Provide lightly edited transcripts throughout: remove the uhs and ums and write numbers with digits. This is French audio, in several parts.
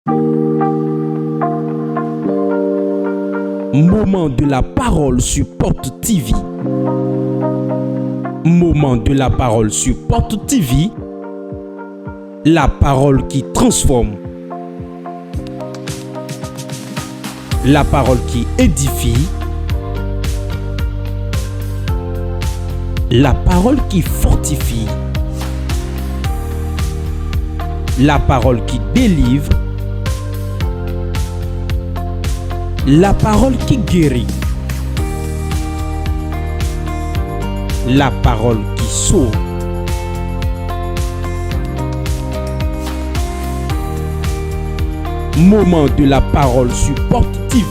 Moment de la parole sur Porte TV. Moment de la parole sur Porte TV. La parole qui transforme. La parole qui édifie. La parole qui fortifie. La parole qui délivre. La parole qui guérit. La parole qui sauve. Moment de la parole sur Porte TV.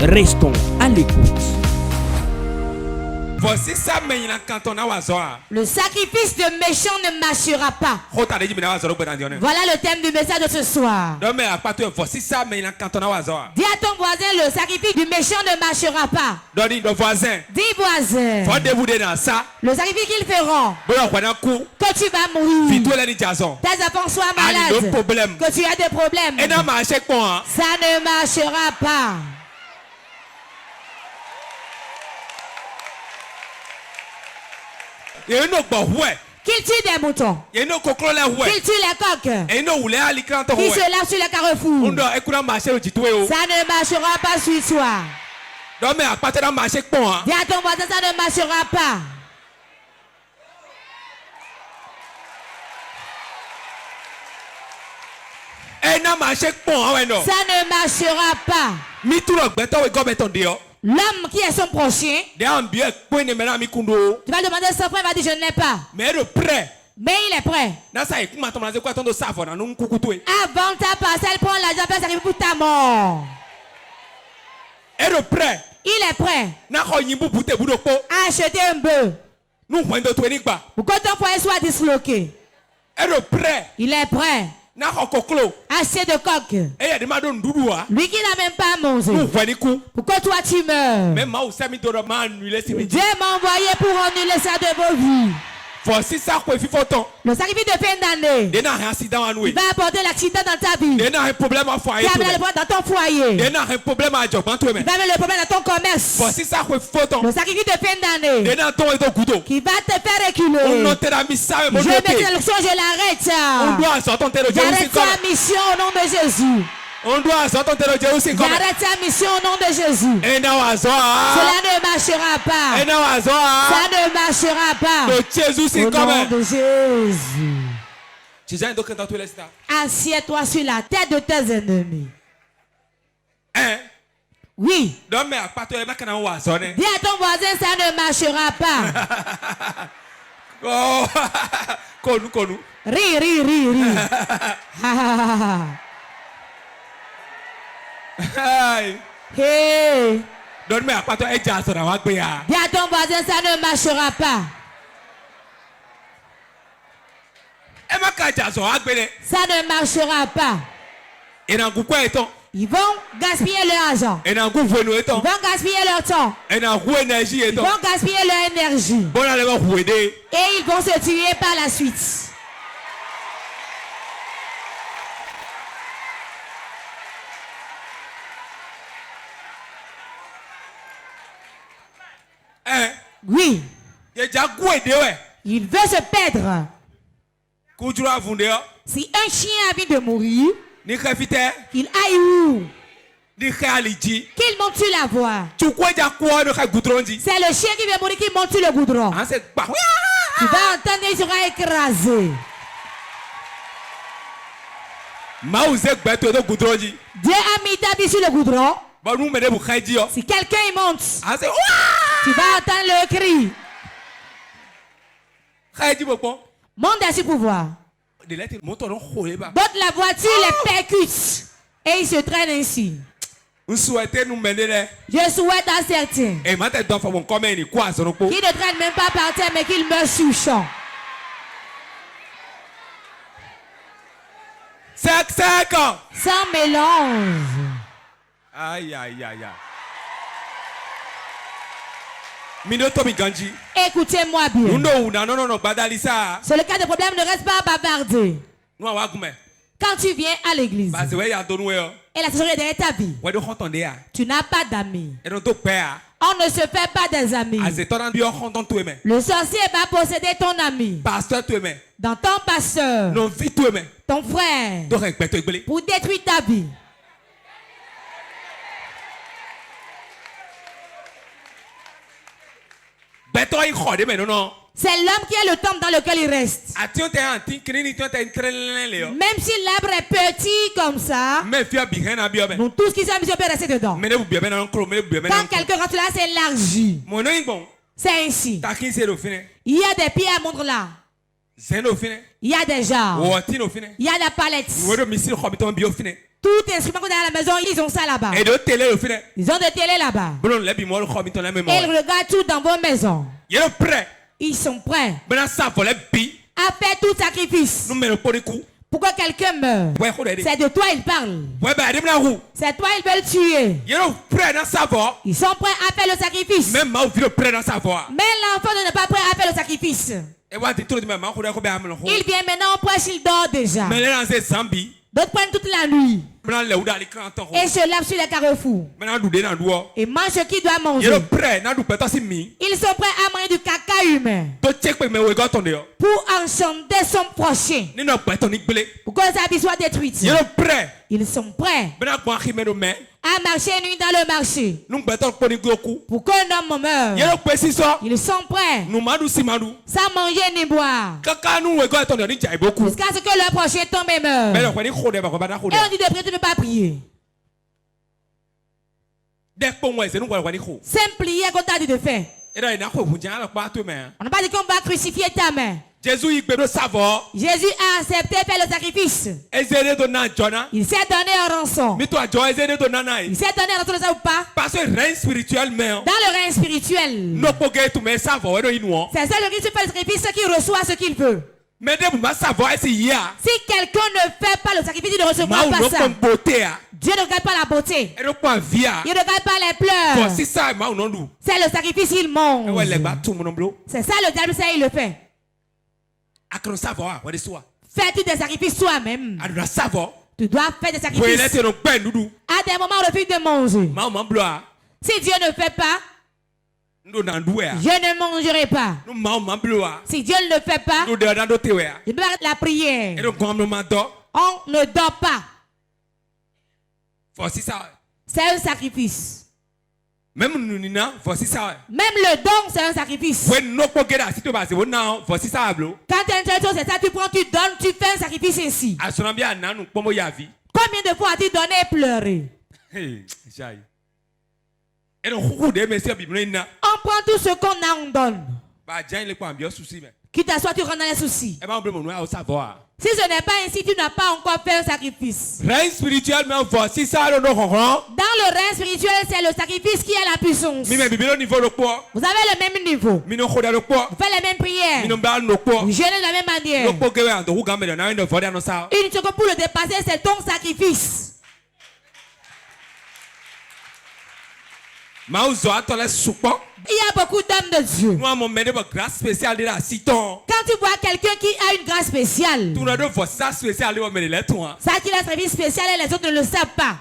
Restons à l'écoute. Voici ça, mais il a quand on a le sacrifice de méchant ne marchera pas. Voilà le thème du message de ce soir. Voici ça, mais il a quand on a dis à ton voisin, le sacrifice du méchant ne marchera pas. Dis voisin, le sacrifice qu'ils feront, que tu vas mourir, tes enfants soient malades, que tu as des problèmes, ça ne marchera pas. Qu'il tue des moutons, qu'il tue les coqs, qu'il se lave sur les carrefours, ça ne marchera pas sur toi. Dis à ton voisin, ça ne marchera pas. Ça ne marchera pas. L'homme qui est son prochain, tu vas demander son frère, il va dire je ne l'ai pas. Mais il est prêt. Avant ta parcelle, prends l'argent pour s'arriver pour ta mort. Il est prêt à acheter un bœuf pour que ton foyer soit disloqué. Il est prêt. Assez de coq. Lui qui n'a même pas mangé. Pourquoi toi tu meurs? Dieu m'a envoyé pour annuler ça de vos vies. Le sacrifice de fin d'année, il va apporter l'accident dans ta vie. Il va amener le problème dans ton foyer. Il va amener le problème dans ton commerce. Le sacrifice de fin d'année qui va te faire reculer. Je mets l'action, je l'arrête. J'arrête ta mission au nom de Jésus. J'arrête ta mission au nom de Jésus. Cela ne marchera pas. Ça ne marchera pas. Au nom de Jésus. Assieds-toi sur la tête de tes ennemis. Oui. Dis à ton voisin, ça ne marchera pas. Ri. Hey. Dis à ton voisin, ça ne marchera pas. Ça ne marchera pas. Ils vont gaspiller leur argent. Ils vont gaspiller leur temps. Ils vont gaspiller leur énergie. Et ils vont se tuer par la suite. Oui. Il veut se perdre. Si un chien a envie de mourir, qu'il aille où? Qu'il monte sur la voie. C'est le chien qui veut mourir qui monte sur le goudron. Tu vas entendre, il sera écrasé. Dieu a mis ta vie sur le goudron. Si quelqu'un y monte, tu vas entendre le cri. Monte à ce pouvoir. D'autres la voiture les percute. Et ils se traînent ainsi. Je souhaite à certains qui ne traînent même pas par terre mais qu'ils meurent sur champ. Sans mélange. Aïe. Écoutez-moi bien. C'est le cas de problème, ne reste pas à bavarder. Quand tu viens à l'église parce que ouais ya donu yo. et la trésorerie est derrière ta vie, Ouais do entendre ya. tu n'as pas d'amis. Et donc to père. On ne se fait pas des amis. Azetora bi entend toi mais. Le sorcier va posséder ton ami, Pasteur toi mais. dans ton pasteur, Non vie toi mais. ton frère, Do respect toi gbele. pour détruire ta vie. Beto il khode mais non. C'est l'homme qui a le temple dans lequel il reste. Ation te anti kini tu te entraîner le yo. Même si l'arbre est petit comme ça, Mais fia bi hen abi ben. nous tous qui sommes ici, on peut rester dedans. Mais ne vous bien ben en cro, mais vous bien ben. Quand quelqu'un rentre là, c'est élargi. Mon nom bon. C'est ainsi. Ta kin c'est au fini. Il y a des pierres à montre là. Zeno au fini. Il y a des jarres. Ou tin au fini. Il y a des palettes. Ou do misil khobiton bi au fini. Tout instrument qu'on a à la maison, ils ont ça là-bas. Et de télé au fini. Ils ont des télés là-bas. Bon le bi mo khobiton la même. Et ils regardent tout dans vos maisons. Il est prêt. Ils sont prêts Ben ça pour les bi. à faire tout sacrifice. Nous mais le pour les coups. Pourquoi quelqu'un meurt? Ouais khode. C'est de toi ils parlent. Ouais ben dem na hu. C'est toi ils veulent tuer. Il est prêt dans savoir. Ils sont prêts à faire le sacrifice. Même ma vie prêt dans savoir. Mais l'enfant n'est pas prêt à faire le sacrifice. Et ouais tout de même ma khode ko be am le. Il vient maintenant au prêche, il dort déjà. Mais là c'est Zambie. D'autres prennent toute la nuit Maintenant le uda li kanton. et se lavent sur les carrefours Maintenant du de na duo. et mangent ce qu'ils doivent Il manger. est prêt na du peto si mi. Ils sont prêts à manger du caca humain To check pe me we go ton de yo. pour enchanter son prochain, Ni no peto ni gbele. pour que sa vie soit détruite. Il est prêt. Ils sont prêts Maintenant bon khime no me. à marcher nuit dans le marché Nous peto ko ni goku. pour qu'un homme meure. Il est prêt si so. Ils sont prêts Nous madu si madu. sans manger ni boire Kaka nous we go ton de ni jai beaucoup. jusqu'à ce que leur prochain tombe et meure. Mais le ko ni khode ba ko ba na khode. Et on dit de prier, tu ne peux pas prier. Dès que moi c'est nous ko ni kho. Simple prière qu'on t'a dit de faire. Et là il na ko bunja la pa to me. On n'a pas dit qu'on va crucifier ta main. Jésus il peut savoir. Jésus a accepté de faire le sacrifice. Ezere do na jona. Il s'est donné en rançon. Mi to ajo ezere do na na. Il s'est donné en rançon de ça ou pas? Parce que rein spirituel mais. Dans le règne spirituel. No ko ge to me savoir do inu. C'est ça le Christ fait le sacrifice, ce qu'il reçoit, ce qu'il veut. Mais de ma savoir si ya. Si quelqu'un ne fait pas le sacrifice, il ne recevra Ma pas no ça. ko beauté a. Dieu ne regarde pas la beauté. Et no ko via. Il ne regarde pas les pleurs. Pour si ça ma non du. C'est le sacrifice, il mange. Ouais le ba tout mon blo. C'est ça le diable, ça il le fait. Akron savoir wa de soi. Fais-tu des sacrifices toi-même. A do savoir. Tu dois faire des Pour sacrifices. les no ben dudu. À des moments, on refuse de manger. Ma man blo a. Si Dieu ne fait pas, Ndo na ndoué a. je ne mangerai pas. Nous ma man blo a. Si Dieu ne le fait pas, Nous de dans do te a. je dois arrêter la Et prière. donc comme nous mando. On ne dort pas. Voici ça. C'est un sacrifice. Même nous nina voici ça. Même le don, c'est un sacrifice. When no ko get si to ba se wona voici ça blo. Quand tu as une tradition, c'est ça, tu prends, tu donnes, tu fais un sacrifice ainsi. Asona bia na nous pomo ya vie. Combien de fois as-tu donné et pleuré? Hey, jai. Et donc hu de me se bi na. On prend tout ce qu'on a, on donne. Ba jan le kwa mbio souci mais. Qui t'assoit, tu rentres dans les soucis. E ba mblo mo au savoir. Si ce n'est pas ainsi, tu n'as pas encore fait un sacrifice. Rein spirituel mais voici ça le no ronron. Dans le règne spirituel, c'est le sacrifice qui a la puissance. Mi me bibelo niveau le quoi. Vous avez le même niveau. Mi no khoda le quoi. Vous faites les mêmes prières. Mi no ba no quoi. Vous jeûnez de la même manière. No ko gewe ando hu gambe na ndo voda no sa. Une chose pour le dépasser, c'est ton sacrifice. Ma uzo atole supo. Il y a beaucoup d'hommes de Dieu. Nous avons mené une grâce spéciale de la citon. Quand tu vois quelqu'un qui a une grâce spéciale, Tout le monde voit ça spécial de mener les toits. ça qu'il a un service spécial et les autres ne le savent pas.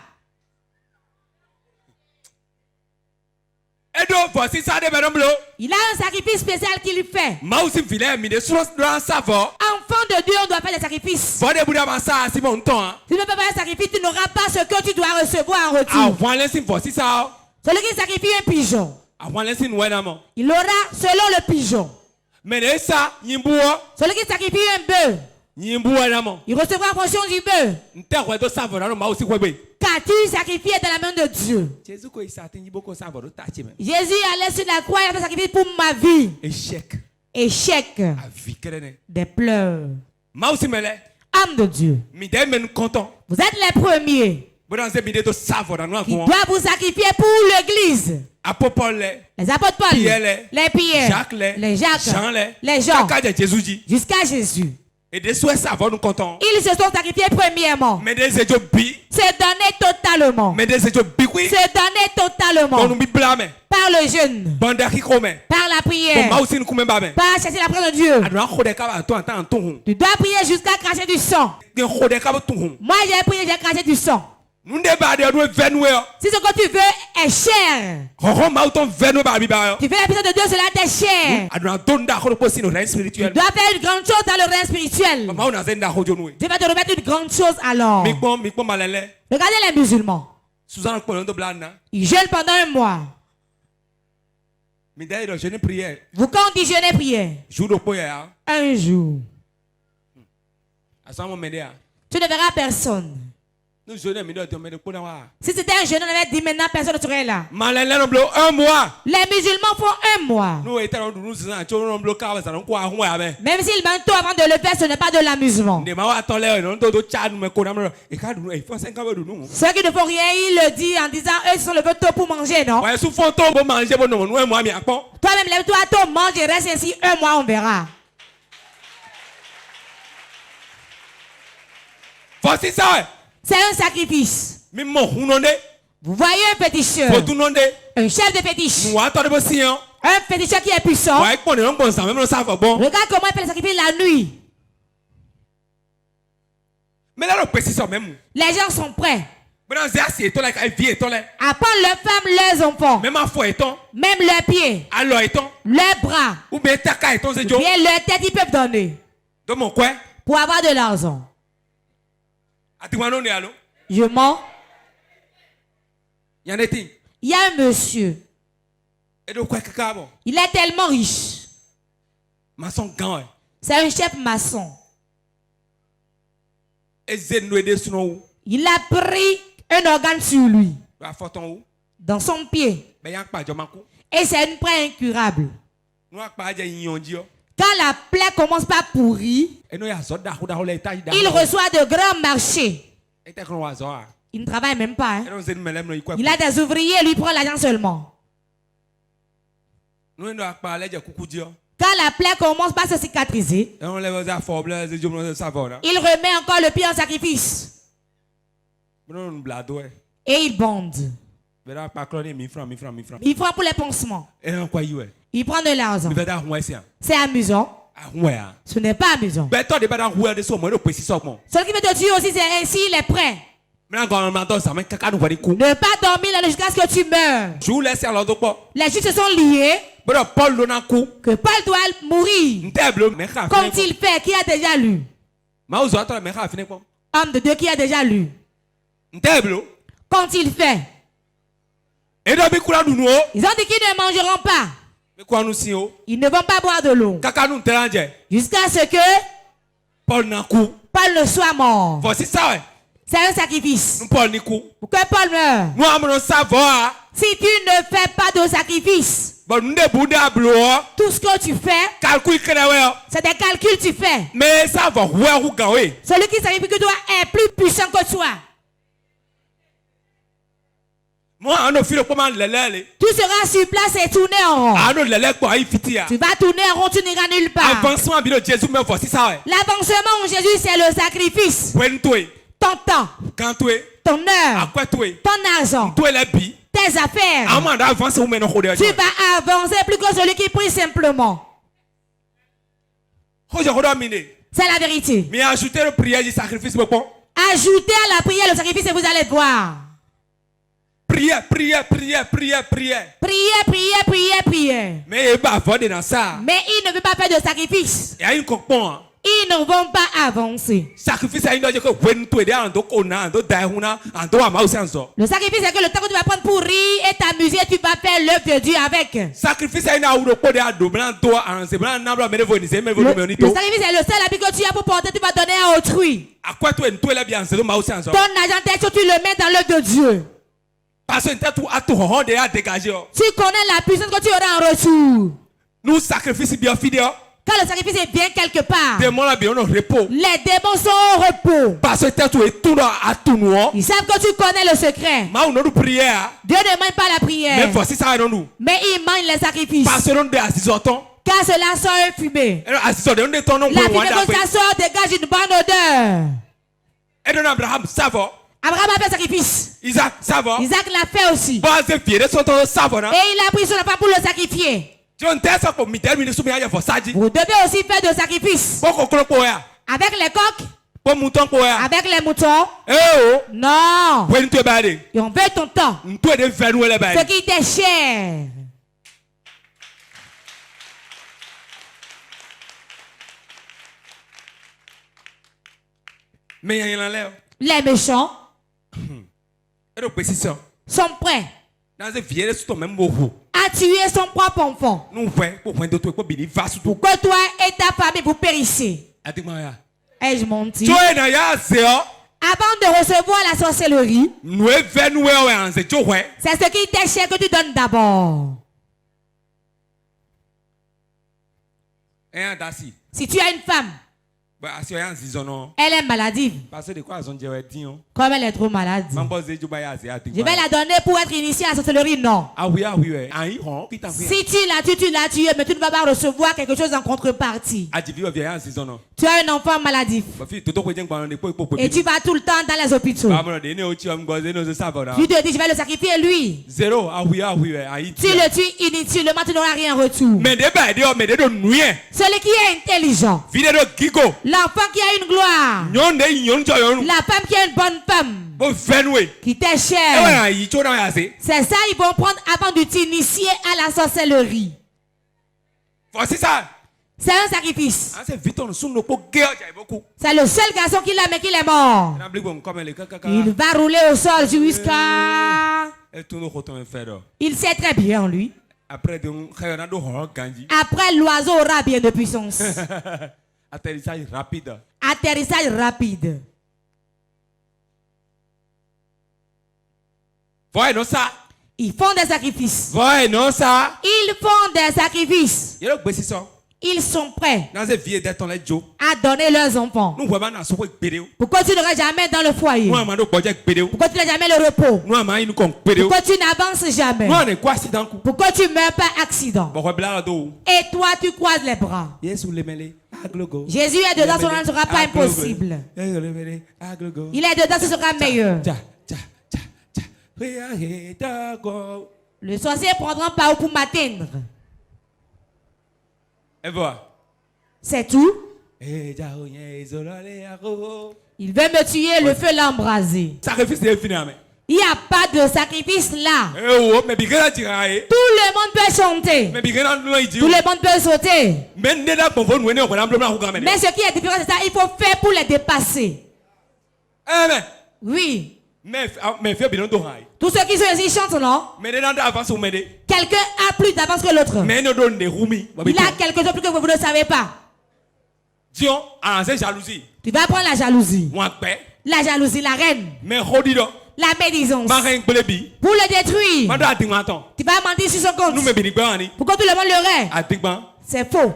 Et donc voici ça de madame Blo. Il a un sacrifice spécial qu'il fait. Ma aussi filet mi de source dans savoir. Enfant de Dieu, on doit faire des sacrifices. Vode bouda massa si mon temps. Si tu ne peux pas faire un sacrifice, tu n'auras pas ce que tu dois recevoir en Ah, retour. voilà si voici ça. Celui qui sacrifie un pigeon, Ah, voilà si nous vraiment. il aura selon le pigeon. Mais ça, yimbuo, Celui qui sacrifie un bœuf, yimbuo vraiment. il recevra en fonction du bœuf. N'terre de savoir non ma aussi quoi bé. Qu'as-tu sacrifié dans la main de Dieu? Jésus ko isa tin yibo ko savoir do tachi me. Jésus allait sur la croix et a fait sacrifice pour ma vie. Échec. Échec, A vie kerene. des pleurs. Ma aussi mele. Âme de Dieu, Mi de men content. vous êtes les premiers Bon dans ces vidéos de savoir dans qui nous. doivent vous sacrifier pour l'église. Apôtre Les apôtres Paul, Pierre, les Pierre, Jacques, les Jacques, Jean, les Jean, Kaka de Jésus dit. jusqu'à Jésus. Et des souhaits savants nous comptons. Ils se sont sacrifiés premièrement. Mais des édios bi. C'est donné totalement. Mais des édios bi oui. C'est donné totalement. On nous bi blâme. Par le jeûne. Banda qui come. Par la prière. Bon, aussi nous come ba. Par chercher la présence de Dieu. Tu dois prier jusqu'à cracher du sang. Moi j'ai prié, j'ai craché du sang. Si ce que tu veux est cher, tu fais la puissance de Dieu, cela t'est cher. Tu dois faire une grande chose dans le règne spirituel. Dieu va te remettre une grande chose alors. Regardez les musulmans. Ils jeûnent pendant un mois. Vous quand on dit jeûner prière, un jour, tu ne verras personne. Si c'était un jeûne, on avait dit maintenant personne ne serait là. Un mois. Les musulmans font un mois. Même s'ils mangent tôt avant de le faire, ce n'est pas de l'amusement. Ceux qui ne font rien, ils le disent en disant eux ils sont levés tôt pour manger, non? Toi-même lève-toi tôt, mange et reste ainsi un mois, on verra. Voici ça. C'est un sacrifice. Vous voyez un féticheur, un chef de fétiche, un féticheur qui est puissant. Regarde comment il fait le sacrifice la nuit. Les gens sont prêts à prendre leurs femmes, leurs enfants, même leurs pieds, leurs bras, bien leur tête, ils peuvent donner pour avoir de l'argent. Je mens. Il y a un monsieur. Il est tellement riche. C'est un chef maçon. Il a pris un organe sur lui, dans son pied. Et c'est une plaie incurable. Quand la plaie commence par pourrir, il reçoit de grands marchés. Il ne travaille même pas. Hein. Il a des ouvriers, lui prend l'argent seulement. Quand la plaie commence par se cicatriser, il remet encore le pied en sacrifice. Et il bande. Il prend pour les pansements. Il prend de l'argent. C'est amusant. Ce n'est pas amusant. Ce qui veut te tuer aussi, c'est ainsi, il est prêt. Ne pas dormir là jusqu'à ce que tu meurs. Les juifs se sont liés que Paul doit mourir. Comme il fait, qui a déjà lu? Homme de Dieu qui a déjà lu. Quand il fait, ils ont dit qu'ils ne mangeront pas. Ils ne vont pas boire de l'eau jusqu'à ce que Paul ne soit mort. C'est un sacrifice pour que Paul meure. Si tu ne fais pas de sacrifice, tout ce que tu fais, c'est des calculs que tu fais. Celui qui sacrifie que toi est plus puissant que toi. Tu seras sur place et tourner en rond. Tu vas tourner en rond, tu n'iras nulle part. L'avancement en Jésus, c'est le sacrifice. Ton temps, ton heure, ton argent, tes affaires. Tu vas avancer plus que celui qui prie simplement. C'est la vérité. Mais ajoutez le prière du sacrifice. Ajoutez à la prière le sacrifice et vous allez voir. Prière. Mais il ne veut pas faire de sacrifice. Ils ne vont pas avancer. Le sacrifice, c'est que le temps que tu vas prendre pour rire et t'amuser, tu vas faire l'œuvre de Dieu avec. Le sacrifice, c'est le seul habit que tu as pour porter, tu vas donner à autrui. Ton argent, tu le mets dans l'œuvre de Dieu. Tu connais la puissance que tu auras en retour. Nous sacrifions bien fidèles. Quand le sacrifice est bien quelque part, les démons sont au repos. Ils savent que tu connais le secret. Dieu ne mange pas la prière, mais il mange les sacrifices. Car cela sort fumée. La fumée que ça sort dégage une bonne odeur. Abraham a fait sacrifice. Isaac l'a fait aussi. Et il a pris son enfant pour le sacrifier. Vous devez aussi faire de sacrifice. Avec les coqs. Avec les moutons. Non. Et on veut ton temps. Ce qui était cher. Les méchants sont prêts à tuer son propre enfant pour que toi et ta famille vous périssiez. Ai-je menti? Avant de recevoir la sorcellerie, c'est ce qui t'est cher que tu donnes d'abord. Si tu as une femme, elle est maladive. Comme elle est trop malade, je vais la donner pour être initiée à la sorcellerie. Non. Si tu l'as tué, mais tu ne vas pas recevoir quelque chose en contrepartie. Tu as un enfant maladif et tu vas tout le temps dans les hôpitaux. Tu te dis, je vais le sacrifier lui. Tu le tues inutilement, tu n'auras rien en retour. Celui qui est intelligent, l'enfant qui a une gloire, la femme qui a une bonne femme, qui t'est chère, c'est ça ils vont prendre avant de t'initier à la sorcellerie. C'est un sacrifice. C'est le seul garçon qui l'a, mais qu'il est mort. Il va rouler au sol jusqu'à... Il sait très bien, lui. Après, l'oiseau aura bien de puissance. Atterrissage rapide. Atterrissage rapide. Ils font des sacrifices. Ils font des sacrifices. Ils sont prêts à donner leurs enfants. Pourquoi tu n'auras jamais dans le foyer? Pourquoi tu n'as jamais le repos? Pourquoi tu n'avances jamais? Pourquoi tu ne meurs pas accident? Et toi tu croises les bras. Jésus est dedans, cela ne sera pas impossible. Il est dedans, ce sera meilleur. Le sorcier prendra pas où pour m'atteindre. C'est tout. Il veut me tuer, le feu l'a embrasé. Il n'y a pas de sacrifice là. Tout le monde peut chanter. Tout le monde peut sauter. Mais ce qui est différent, c'est ça, il faut faire pour les dépasser. Oui. Tous ceux qui sont ici chantent, non? Quelqu'un a plus d'avance que l'autre. Il a quelque chose que vous ne savez pas. Tu vas prendre la jalousie. La jalousie, la reine. La médisance. Pour le détruire. Tu vas mentir sur son compte. Pourquoi tout le monde l'aurait? C'est faux.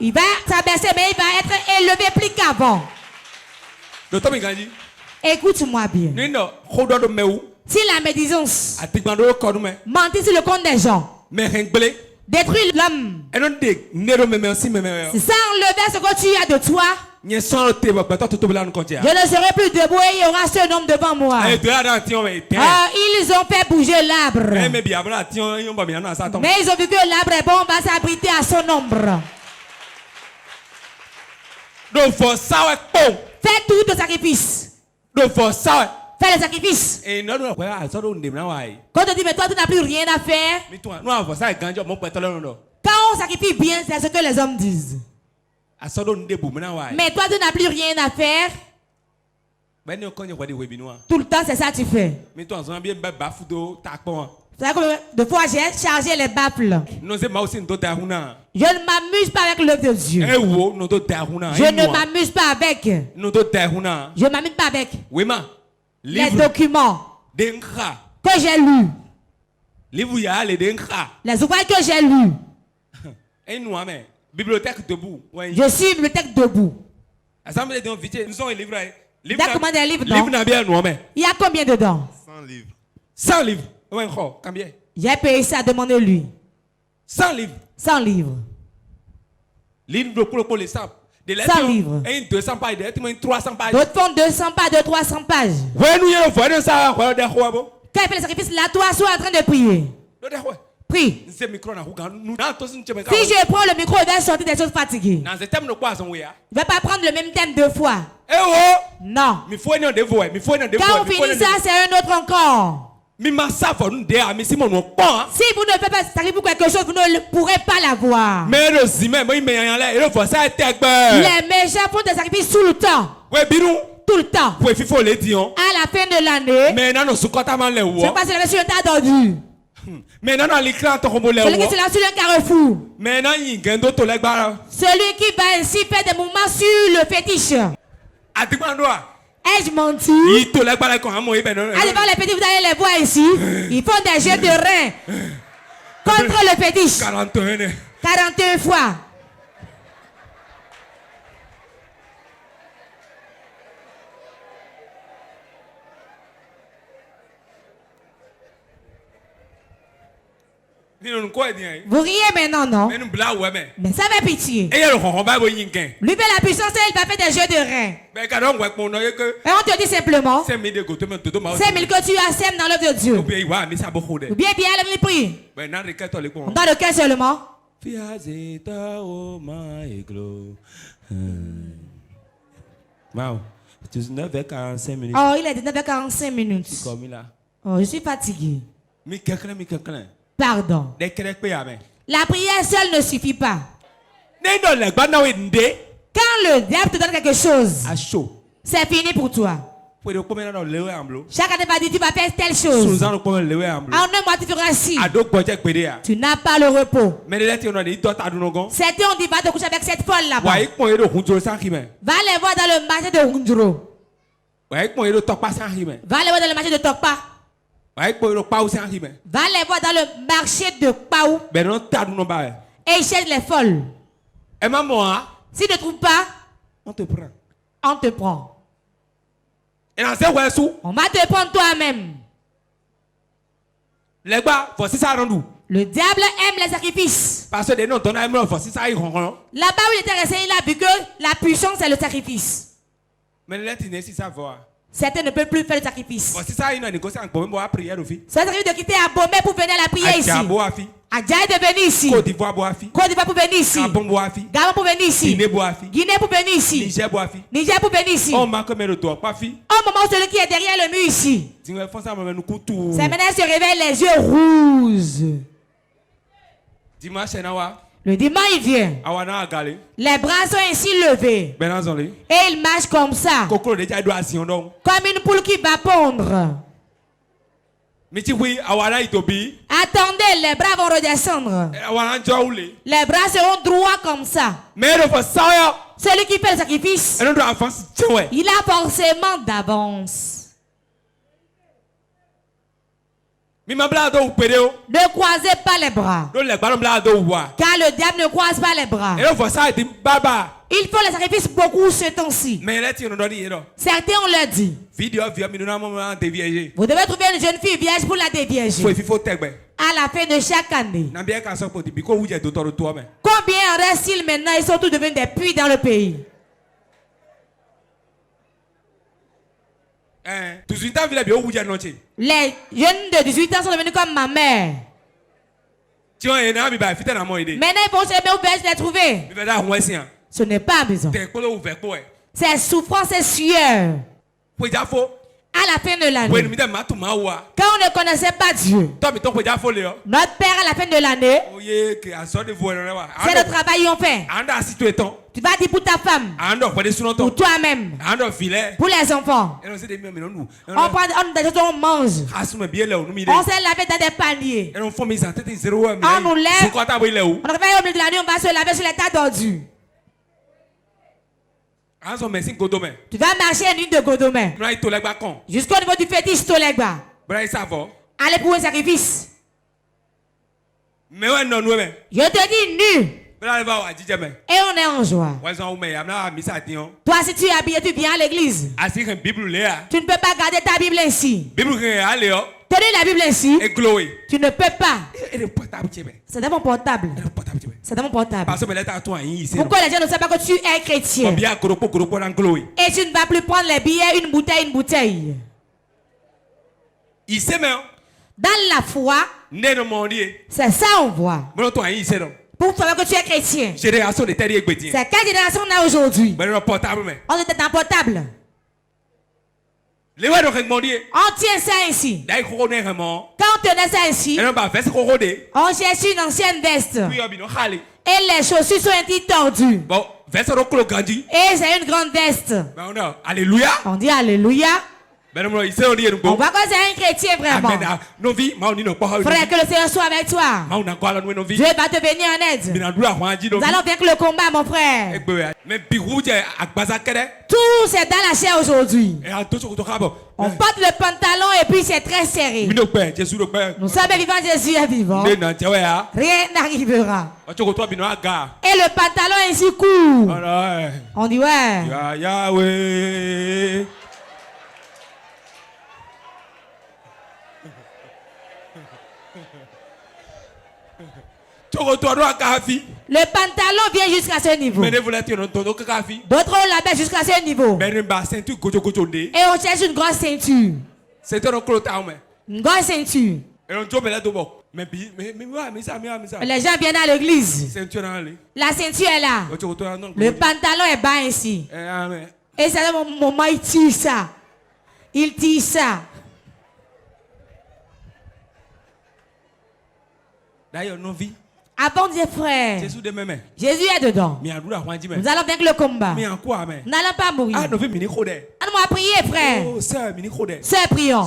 Il va s'abaisser, mais il va être élevé plus qu'avant. Écoute-moi bien. Si la médisance, mentir sur le compte des gens, détruire l'homme, c'est ça enlever ce que tu as de toi. Je ne serai plus debout et il y aura ce homme devant moi. Ils ont fait bouger l'arbre. Mais ils ont vu que l'arbre est bon, on va s'abriter à son ombre. Fais tout de sacrifice. Fais le sacrifice. Quand on dit, mais toi, tu n'as plus rien à faire. Quand on sacrifie bien, c'est ce que les hommes disent. Mais toi, tu n'as plus rien à faire. Tout le temps, c'est ça que tu fais. De fois, j'ai chargé les baffles. Je ne m'amuse pas avec l'œuvre de Dieu. Je ne m'amuse pas avec. Je ne m'amuse pas avec les documents que j'ai lus. Les ouvrages que j'ai lus. Je suis bibliothèque debout. Il y a combien de livres dedans? Il y a combien dedans? 100 livres. 100 livres. J'ai payé ça, demandez-lui. 100 livres. 100 livres. Livre pour les 100. 100 livres. Et 200 pages, 300 pages. D'autres font 200 pages de 300 pages. Ouais, nous y a voyons ça, quand il fait le sacrifice, là, toi, sois en train de prier. Prie. Si je prends le micro, il va sortir des choses fatiguées. Il ne va pas prendre le même thème deux fois. Non. Quand vous finissez ça, c'est un autre encore. Si vous ne faites pas sacrifice pour quelque chose, vous ne pourrez pas l'avoir. Les méchants font des sacrifices tout le temps. Tout le temps. À la fin de l'année, c'est pas si la version t'a dormi. Celui qui se lance sur un carrefour. Celui qui va ainsi faire des mouvements sur le fétiche. Ai-je menti? Allez voir les petits, vous allez les voir ici. Ils font des jeux de reins contre le fétiche. 41 fois. Vous riez maintenant, non? Mais ça fait pitié. Lui fait la puissance et il va faire des jeux de reins. Et on te dit simplement 5 000 que tu assèmes dans l'œuvre de Dieu. Ou bien bien elle prie. Dans le cœur seulement. Oh, il est 19h45 minutes. Oh, je suis fatigué. Pardon. La prière seule ne suffit pas. Quand le diable te donne quelque chose, c'est fini pour toi. Chaque année va dire tu vas faire telle chose. En un mois tu feras ci. Tu n'as pas le repos. Certains ont dit va te coucher avec cette folle là-bas. Va les voir dans le marché de Hundro. Va les voir dans le marché de Tokpa. Va les voir dans le marché de Paou. Et ils cherchent les folles. Si tu ne trouves pas, on te prend. On te prend. On va te prendre toi-même. Le diable aime les sacrifices. Là-bas où il était resté, il a vu que la puissance c'est le sacrifice. Certains ne peuvent plus faire le sacrifice. Ça arrive de quitter Abomey pour venir à la prière ici. Adjaye de venir ici. Côte d'Ivoire pour venir ici. Gabon pour venir ici. Guinée pour venir ici. Niger pour venir ici. Au moment où celui qui est derrière le mur ici. C'est maintenant se réveille les yeux rouges. Le dimanche il vient. Les bras sont ainsi levés. Et il marche comme ça. Comme une poule qui va pondre. Attendez, les bras vont redescendre. Les bras seront droits comme ça. Celui qui fait le sacrifice, il a forcément d'avance. Ne croisez pas les bras. Car le diable ne croise pas les bras. Il faut les sacrifices beaucoup ce temps-ci. Certains on leur dit. Vous devez trouver une jeune fille vierge pour la dévierger. À la fin de chaque année. Combien reste-t-il maintenant? Ils sont tous devenus des puits dans le pays. Les jeunes de 18 ans sont devenus comme ma mère. Maintenant ils vont chercher, mais où vais-je les trouver? Ce n'est pas amusant. C'est souffrance et sueur. À la fin de l'année, quand on ne connaissait pas Dieu, notre Père à la fin de l'année, c'est le travail qu'on fait. Tu vas dire pour ta femme, pour toi-même, pour les enfants. On prend des choses, on mange. On s'est lavé dans des paniers. On nous lève. On réveille au milieu de la nuit, on va se laver sur les tas d'ordures. Tu vas marcher une nuit de Godomé jusqu'au niveau du fétiche Tolegba. Allez pour un sacrifice. Je te dis nu. Et on est en joie. Toi, si tu es habillé, tu viens à l'église. Tu ne peux pas garder ta Bible ainsi. Tenez la Bible ainsi. Tu ne peux pas. C'est dans mon portable. C'est dans mon portable. Pourquoi les gens ne savent pas que tu es chrétien? Et tu ne vas plus prendre les billets, une bouteille. Dans la foi, c'est ça on voit. Pour savoir que tu es chrétien. C'est quelle génération on a aujourd'hui? On est dans un portable. On tient ça ainsi. Quand on tenait ça ainsi, on cherche une ancienne veste. Et les chaussures sont un petit tordues. Et c'est une grande veste. Alléluia. On dit Alléluia. On voit que c'est un chrétien vraiment. Frère, que le Seigneur soit avec toi. Dieu va te venir en aide. Nous allons vaincre le combat, mon frère. Tout c'est dans la chair aujourd'hui. On porte le pantalon et puis c'est très serré. Nous sommes vivants, Jésus est vivant. Rien n'arrivera. Et le pantalon est ainsi court. On dit ouais. Yahweh. Le pantalon vient jusqu'à ce niveau. D'autres ont la baisse jusqu'à ce niveau. Et on cherche une grosse ceinture. Une grosse ceinture. Les gens viennent à l'église. La ceinture est là. Le pantalon est bas ici. Et c'est à un moment il tire ça. Il tire ça. D'ailleurs, nos vies. Avant de dire frère, Jésus est dedans. Nous allons vaincre le combat. Nous n'allons pas mourir. Allons prier, frère. Sœur, prions.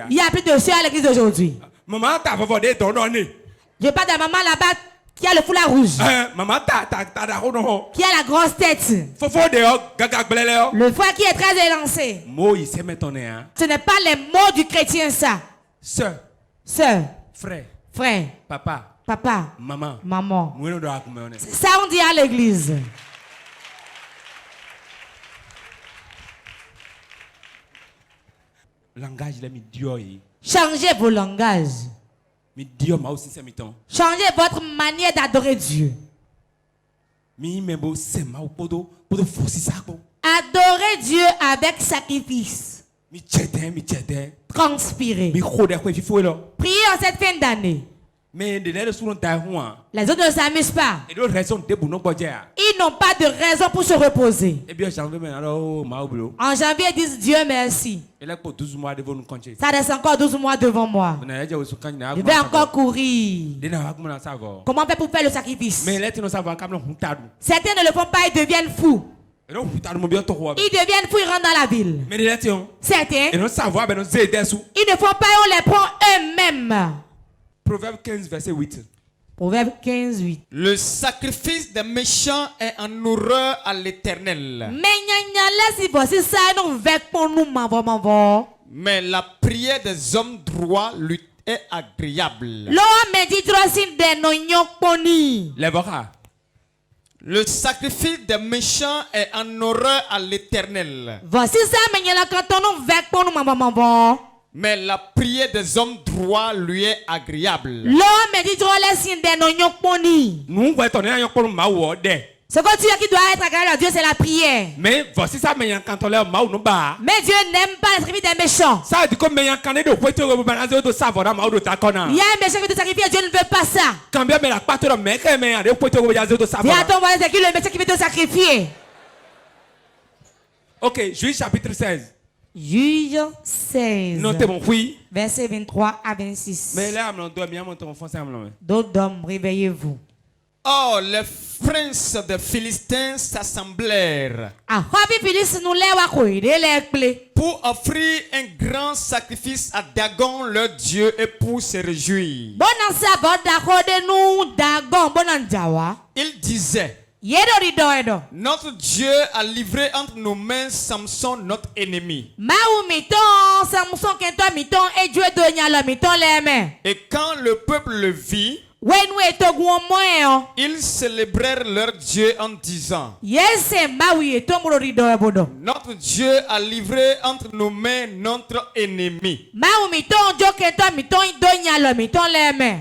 Il y a plus de sœurs à l'église d'aujourd'hui. Je parle de maman là-bas qui a le foulard rouge. Qui a la grosse tête. Le frère qui est très élancé. Ce n'est pas les mots du chrétien ça. Sœur. Frère. Papa, maman. Ça on dit à l'église. Changez vos langages. Changez votre manière d'adorer Dieu. Adorez Dieu avec sacrifice. Transpirer. Priez en cette fin d'année. Les autres ne s'amusent pas. Ils n'ont pas de raison pour se reposer. En janvier, ils disent Dieu merci. Ça reste encore 12 mois devant moi. Je vais encore courir. Comment faire pour faire le sacrifice? Certains ne le font pas, ils deviennent fous. Ils deviennent fous, ils rentrent dans la ville. Certains, ils ne font pas, on les prend eux-mêmes. Proverbe 15, verset 8. Proverbe 15, 8. Le sacrifice des méchants est en horreur à l'Éternel. Mais la prière des hommes droits lui est agréable. Le sacrifice des méchants est en horreur à l'Éternel. Mais la prière des hommes droits lui est agréable. Ce que tu as qui doit être agréable à Dieu, c'est la prière. Mais Dieu n'aime pas les sacrifices des méchants. Il y a un méchant qui te sacrifie, Dieu ne veut pas ça. Dis à ton voisin, c'est qui le méchant qui veut te sacrifier? Ok, Juge chapitre 16. Juge 16. Notez mon oui. Verset 23 à 26. D'autres hommes, réveillez-vous. Oh, les princes des Philistins s'assemblèrent pour offrir un grand sacrifice à Dagon, leur dieu, et pour se réjouir. Ils disaient: notre Dieu a livré entre nos mains Samson, notre ennemi. Et quand le peuple le vit, Ils célébrèrent leur Dieu en disant: Notre Dieu a livré entre nos mains notre ennemi,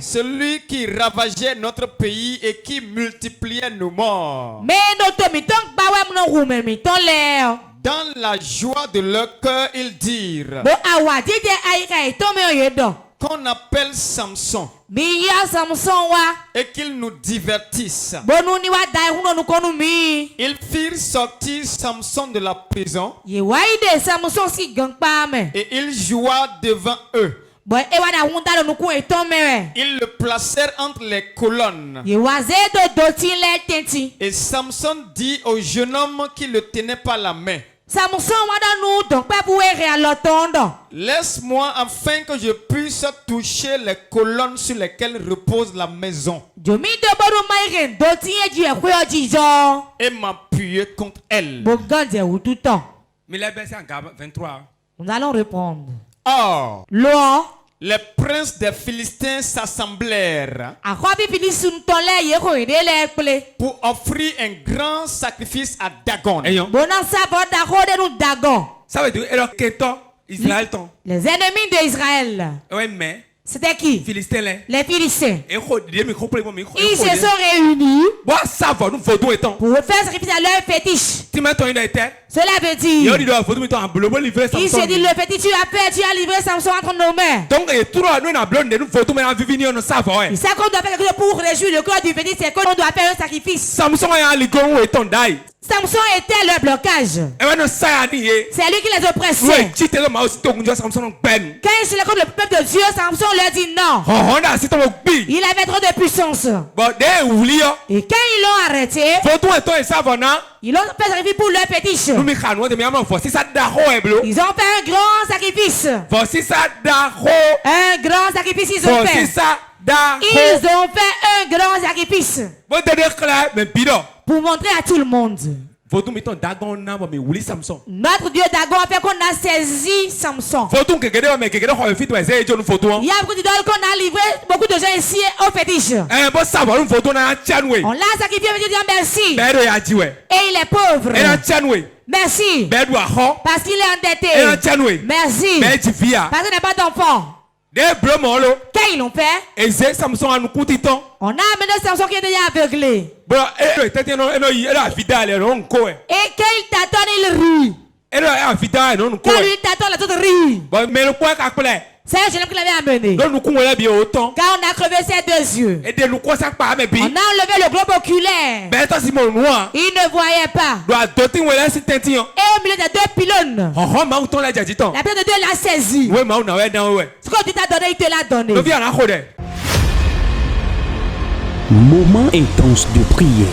celui qui ravageait notre pays et qui multipliait nos morts. Dans la joie de leur cœur, ils dirent qu'on appelle Samson et qu'il nous divertisse. Ils firent sortir Samson de la prison et il joua devant eux. Ils le placèrent entre les colonnes. Et Samson dit au jeune homme qui le tenait par la main: Laisse-moi afin que je puisse toucher les colonnes sur lesquelles repose la maison et m'appuyer contre elle. Nous allons répondre. Or, les princes des Philistins s'assemblèrent pour offrir un grand sacrifice à Dagon. Ça veut dire Israël. Les ennemis d'Israël. C'était qui? Les Philistins. Ils se sont réunis pour faire sacrifice à leur fétiche. Cela veut dire, il s'est dit, le fétiche tu as livré Samson entre nos mains. Donc, il sait qu'on doit faire quelque chose pour réjouir le corps du fétiche, c'est qu'on doit faire un sacrifice. Samson était leur blocage. C'est lui qui les oppressait. Quand ils se contre le peuple de Dieu, Samson leur dit non. Il avait trop de puissance. Et quand ils l'ont arrêté, ils ont fait sacrifice pour leur fétiche. Ils ont fait un grand sacrifice. Un grand sacrifice ils ont fait. Ils ont fait un grand sacrifice pour montrer à tout le monde. Notre Dieu Dagon a fait qu'on a saisi Samson. Il y a beaucoup d'idoles qu'on a livré beaucoup de gens ici au fétiche. On l'a sacrifié, on dit merci. Et il est pauvre. Merci. Parce qu'il est endetté. Merci. Parce qu'il n'a pas d'enfant. Quand ils l'ont fait, on a amené Samson qui est déjà aveuglé. Et quand il t'attend, il rit. Quand lui t'attend, la toute rit. C'est un jeune homme qui l'avait amené. Quand on a crevé ses deux yeux, on a enlevé le globe oculaire. Il ne voyait pas. Et au milieu des deux pylônes, la pierre de Dieu l'a saisi. Ce que Dieu t'a donné, il te l'a donné. Moment intense de prière.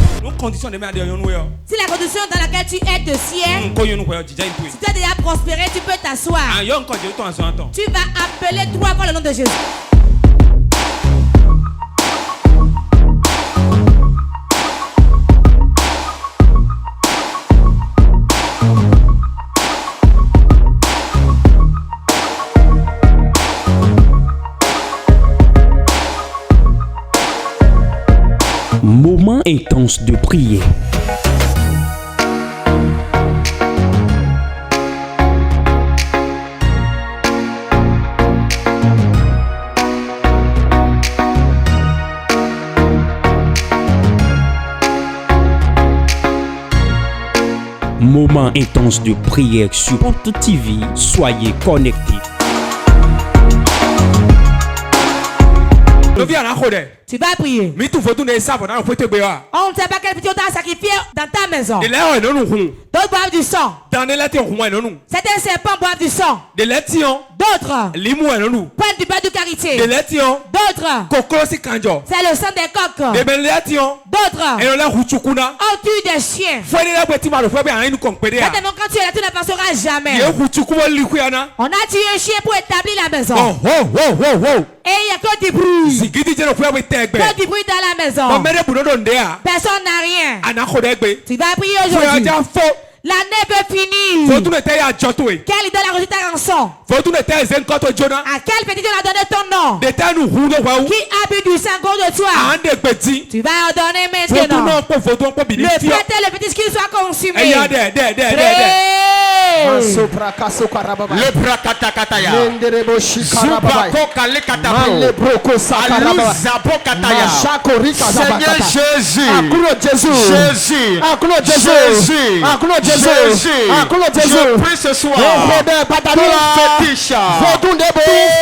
Si la condition dans laquelle tu es te sied, si tu as déjà prospéré, tu peux t'asseoir. Tu vas appeler 3 fois le nom de Jésus. Moment intense de prière. Moment intense de prière sur Porte TV. Soyez connectés. Tu vas prier. On ne sait pas quel petit on t'a sacrifié dans ta maison. D'autres boivent du sang. Certains serpents boivent du sang. D'autres prennent du beurre de karité. D'autres, c'est le sang des coqs. D'autres, on tue des chiens. Maintenant, quand tu es là, tu ne passeras jamais. On a tué un chien pour établir la maison. Et il n'y a que du bruit. Que du bruit dans la maison. Personne n'a rien. Tu vas prier aujourd'hui. L'année peut finir. Quel idole a reçu ta rançon? À quel petit Dieu a donné ton nom? Qui a bu du sang contre toi? Tu vas ordonner maintenant. Le prêtre et le petit qu'ils soient consumés. Le brakatakataya. Seigneur Jésus. Jésus. Je prie ce soir. Tout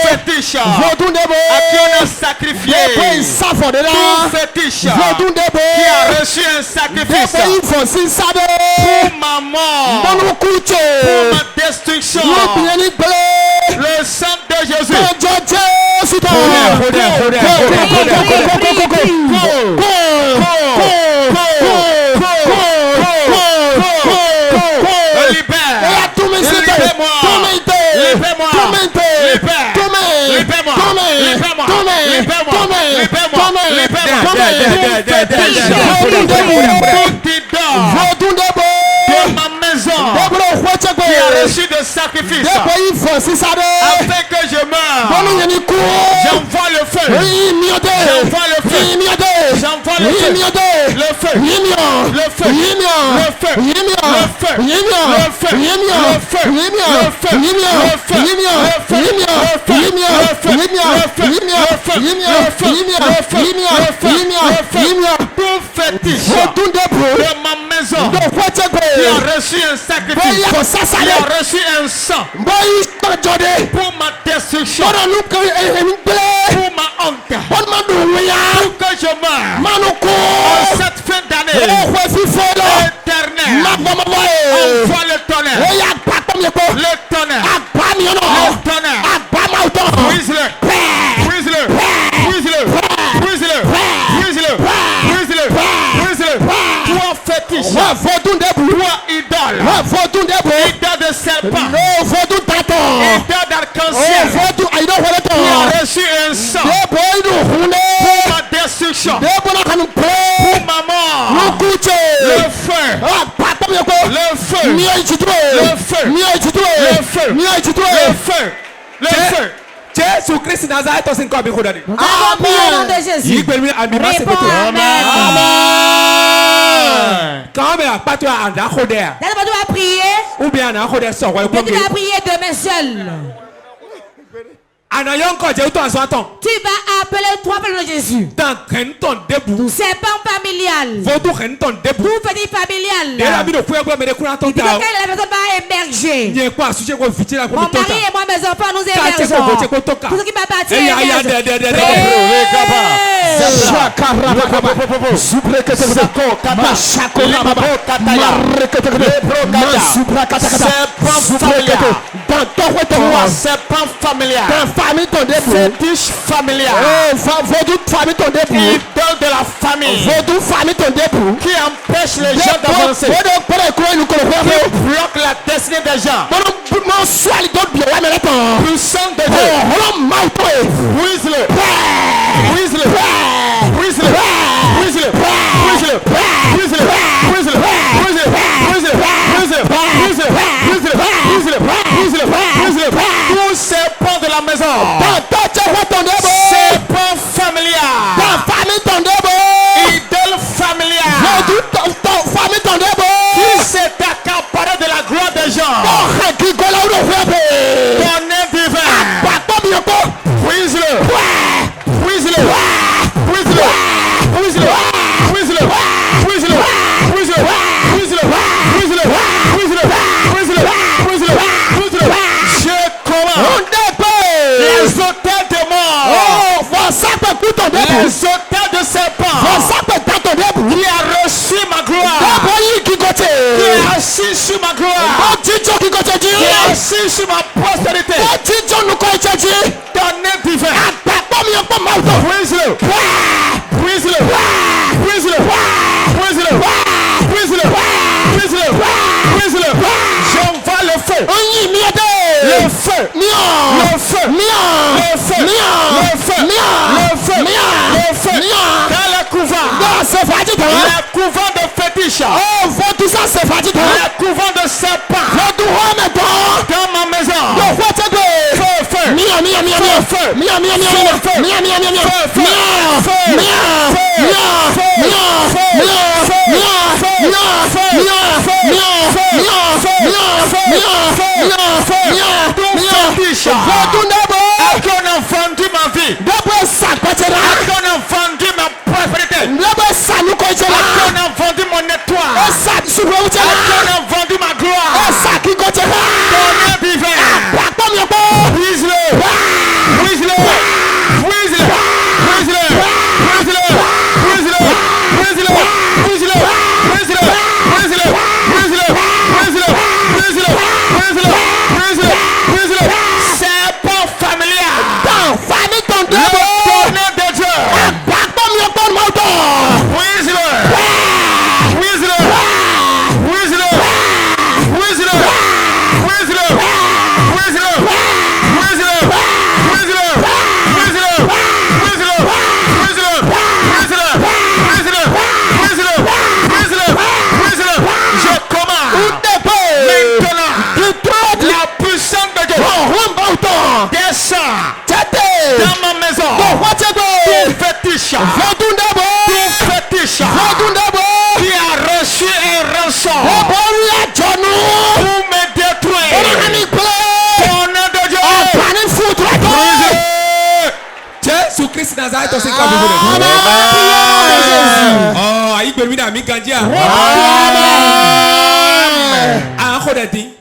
fétiche à qui on a sacrifié. Tout fétiche qui a reçu un sacrifice pour ma mort, pour ma destruction. Le sang de Jésus. Qui a reçu de sacrifice afin que je meure. J'envoie le feu. J'envoie le feu. J'envoie le feu. Le feu. Le feu. Le feu. Le feu. Le feu. Le feu. Tout fétiche de ma maison qui a reçu un sacrifice, qui a reçu un sang pour ma destruction, pour ma honte, pour que je meure en cette fin d'année éternelle. Envoie le tonnerre. Le tonnerre. Brise-le. Brise-le. Brise-le. Brise-le. Brise-le. Brise-le. Brise-le. Toi fétiche. Toi idole. Idole de serpent. Idole d'arc-en-ciel. Qui a reçu un sang pour ma destruction, pour ma mort. Le feu. Le feu. Le feu. Le feu. Le feu. Le feu. Jésus Christ Nazareth au Seigneur Amen. Au nom de Jésus. Réponds Amen. Quand même pas toi en accorder. Tu vas prier. Ou bien en accorder sur quoi? Tu vas prier demain seul. Tu vas appeler trois personnes de Jésus. Tout serpent familial. Tout petit familial. Il dit que la personne va émerger. Mon mari et moi, mes enfants, nous émergeons. Tout ce qui va partir. Serpent familial. Famille ton début. Fétiche familial. Vaudou famille ton début. Idole de la famille. Vaudou famille ton début. Qui empêche les gens d'avancer. Qui bloque la destinée des gens. Puissant de Dieu. Brise-le. Brise-le. Brise-le. Brise-le. Brise-le. Brise-le. Brise-le. Brise-le. Brise-le. Brise-le. Brise-le. Brise-le. Tout serpent de la maison. Serpent familial. Idole familial. Qui s'est accaparé de la gloire des gens. Tonnerre divin. Brise-le. Brise-le. Brise-le. Brise-le. Brise-le. Brise-le. Brise-le. Brise-le. Brise-le. Brise-le. Brise-le. Brise-le. Brise-le. Je commande les hôtels de mort. Les hôtels de serpent. Qui a reçu ma gloire. Qui est assis sur ma gloire. Qui est assis sur ma postérité. Tonnerre divin. Brise-le. Brise-le. Brise-le. Brise-le. Brise-le. Brise-le. Brise-le. J'envoie le feu. Le feu. Le feu. Le feu. Le feu. Le feu. Le feu. Dans le couvent. Le couvent de fétiche. Le couvent de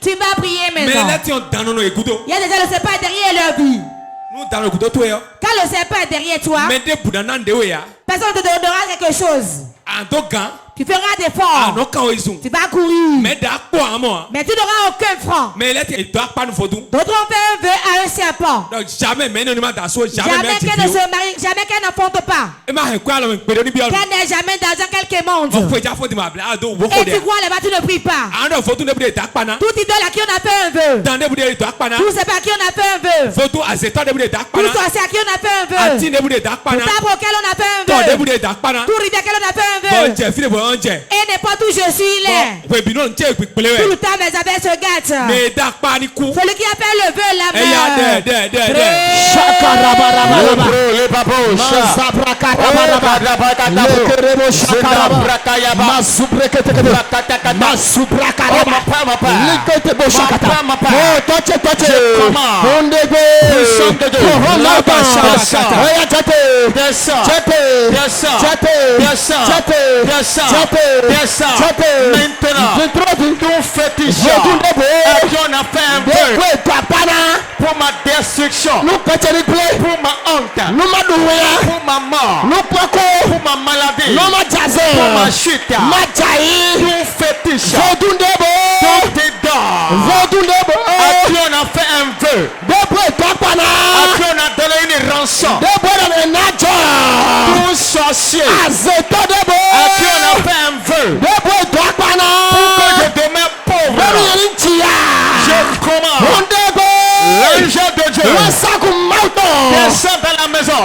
Tu vas prier maintenant. Il y a déjà le serpent derrière leur vie. Quand le serpent est derrière toi, personne ne te donnera quelque chose. Tu feras des efforts. Tu vas courir. Mais tu n'auras aucun franc. D'autres ont fait un vœu à un serpent. Jamais qu'elle ne se marie, jamais qu'elle n'enfante pas. Qu'elle n'ait jamais d'argent, quelque monde. Et tu crois là-bas, tu ne pries pas. Tout idole à qui on a fait un vœu. Tout c'est pas à qui on a fait un vœu. Tout sorcier à qui on a fait un vœu. Tout arbre auquel on a fait un vœu. Tout rivière auquel on a fait un vœu. Et n'importe où je suis là. Tout le temps mes affaires se gâtent. Celui qui a fait le vœu là-bas. Maintenant, ton féticheur à qui on a fait un vœu pour ma destruction, pour ma honte, pour ma mort, pour ma maladie, pour ma chute, ton féticheur, ton tédor à qui on a fait un vœu, à qui on a donné une rançon, ton sorcier à qui on a fait un vœu pour que je demeure pauvre. Je commande l'ange de Dieu descend dans la maison.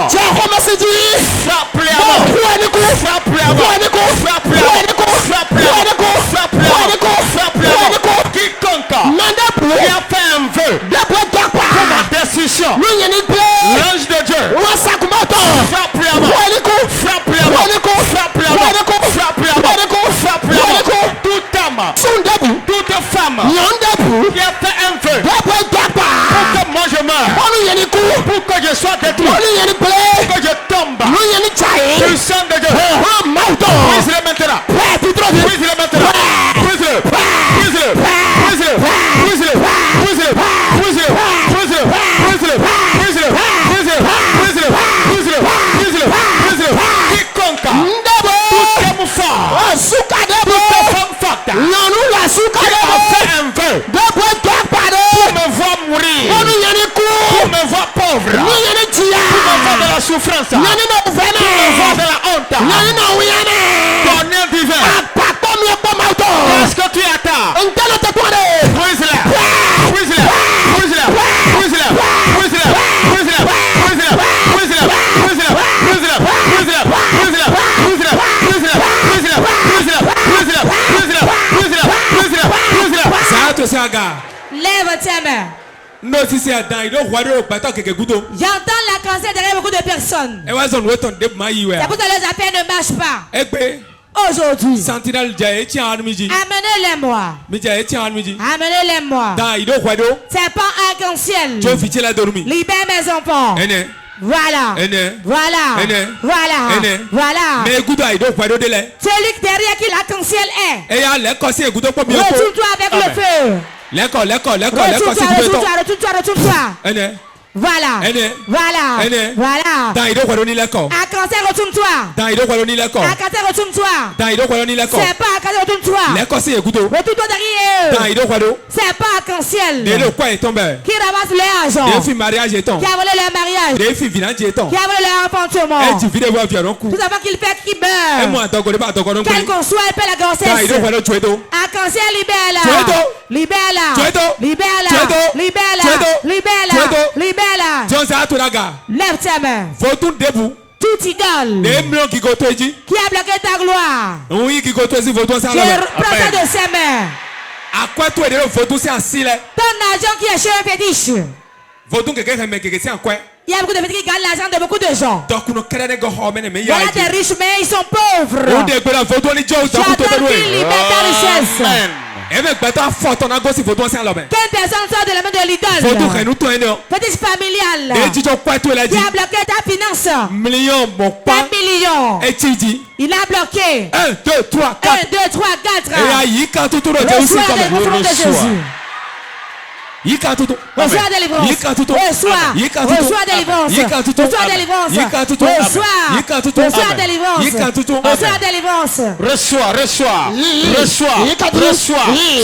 Frappe-les à mort. Frappe-les à mort. Frappe-les à mort. Frappe-les à mort. Frappe-les à mort. Frappe-les à mort. Quiconque qui a fait un vœu pour ma destruction, l'ange de Dieu frappe-les à mort. Frappe-les à mort. Frappe-les à mort. Frappe-les à mort. Frappe-les à mort. Toute âme, toute femme qui a fait un vœu pour que moi je meure, pour que je sois détruit, pour que je tombe du sang de Dieu. Brise-le maintenant. Brise-le maintenant. Brise-le. Brise-le. Brise-le. Brise-le. Brise-le. Brise-le. Brise-le. Brise-le. Brise-le. Brise-le. Brise-le. Brise-le. Brise-le. Brise-le. Quiconque, toute femme forte, toute femme forte, qui a fait un vœu pour me voir mourir, pour me voir pauvre, pour me voir de la souffrance, pour me voir de la honte, tonnerre divin, est-ce que tu attends? Brise-le. Brise-le. Brise-le. Brise-le. Brise-le. Brise-le. Brise-le. Brise-le. Brise-le. Brise-le. Brise-le. Brise-le. Brise-le. Brise-le. Brise-le. Brise-le. Brise-le. Brise-le. Brise-le. Lève ta main. Non, si c'est dans il doit voir le bâton quelque goutte. J'entends la cancer derrière beaucoup de personnes. Et ouais, on doit tomber maï ouais. C'est pour ça que les appels ne marchent pas. Eh ben, Aujourd'hui, sentinelle jaye tiens en midi. amenez-les-moi. Mais jaye tiens en midi. Amenez-les-moi. Dans il doit voir le. C'est pas arc-en-ciel. Tu finis la dormi. Libère mes enfants. Ene. Voilà. Ene. Voilà. Ene. Voilà. Ene. Voilà. Mais goutte il doit voir le délai. Celui derrière qui l'arc-en-ciel est. Et ya les conseils goutte pas bien. Retourne-toi avec le feu. L'école. Retourne-toi. Ene. Voilà. Ene. Voilà. Ene. Voilà. Dans il doit voir le l'école. Arc-en-ciel, retourne-toi. Dans il doit voir le l'école. Arc-en-ciel, retourne-toi. Dans il doit voir le l'école. C'est pas arc-en-ciel, retourne-toi. Les conseils goutte. Retourne-toi derrière Dans eux. il doit voir le. C'est pas arc-en-ciel. Des le quoi est tombé. Qui ramasse leur argent. Des filles mariage est tombé. Qui a volé leur mariage. Des filles villages est tombé. Qui a volé leur enfantement. Et tu vis de voir violon coup. Tout d'abord qu'il fait qui Et meurt. moi donc on est pas donc on Quel qu'on soit, elle paie la Dans il doit grossesse. voir le tuedo. Arc-en-ciel, libère-la. Tuedo. Libère-la. Tuedo. Libère-la. Tuedo. Libère-la. Tuedo. Libère-la. Tuedo. Libère-la. John ça tout la gars. Lève ta main. Faut tout debout. Tout idole Des millions qui go toji. qui a bloqué ta gloire. Oui qui go toji faut tout ça Je là. reprends ça de ses mains. À quoi toi de faut tout c'est assis là. Ton argent qui est chez un fétiche. Faut tout quelqu'un qui met quelqu'un c'est en quoi. Il y a beaucoup de fétiches qui gagnent l'argent de beaucoup de gens. Donc nous créer go home mais Il y en a des riches, mais ils sont pauvres. On de la faut tout ni jo J'attends qu'il libère ta richesse. Et même bata fort on a go si faut tout c'est là ben. Quelle personne sort de la main de Faut tout l'idole? que nous tout non. Fétiche familiale. Et tu jo quoi toi là dit. Qui a bloqué ta finance. Millions mon Un pas. million. Et tu dis Il a bloqué. 1 2 3 4. 1, 2, 3, 4. Et aïe quand tout le Reçois aussi quand des même. mouvements de Jésus. Reçois Reçois délivrance. Reçois délivrance. Reçois délivrance. Reçois délivrance. Reçois délivrance. Reçois.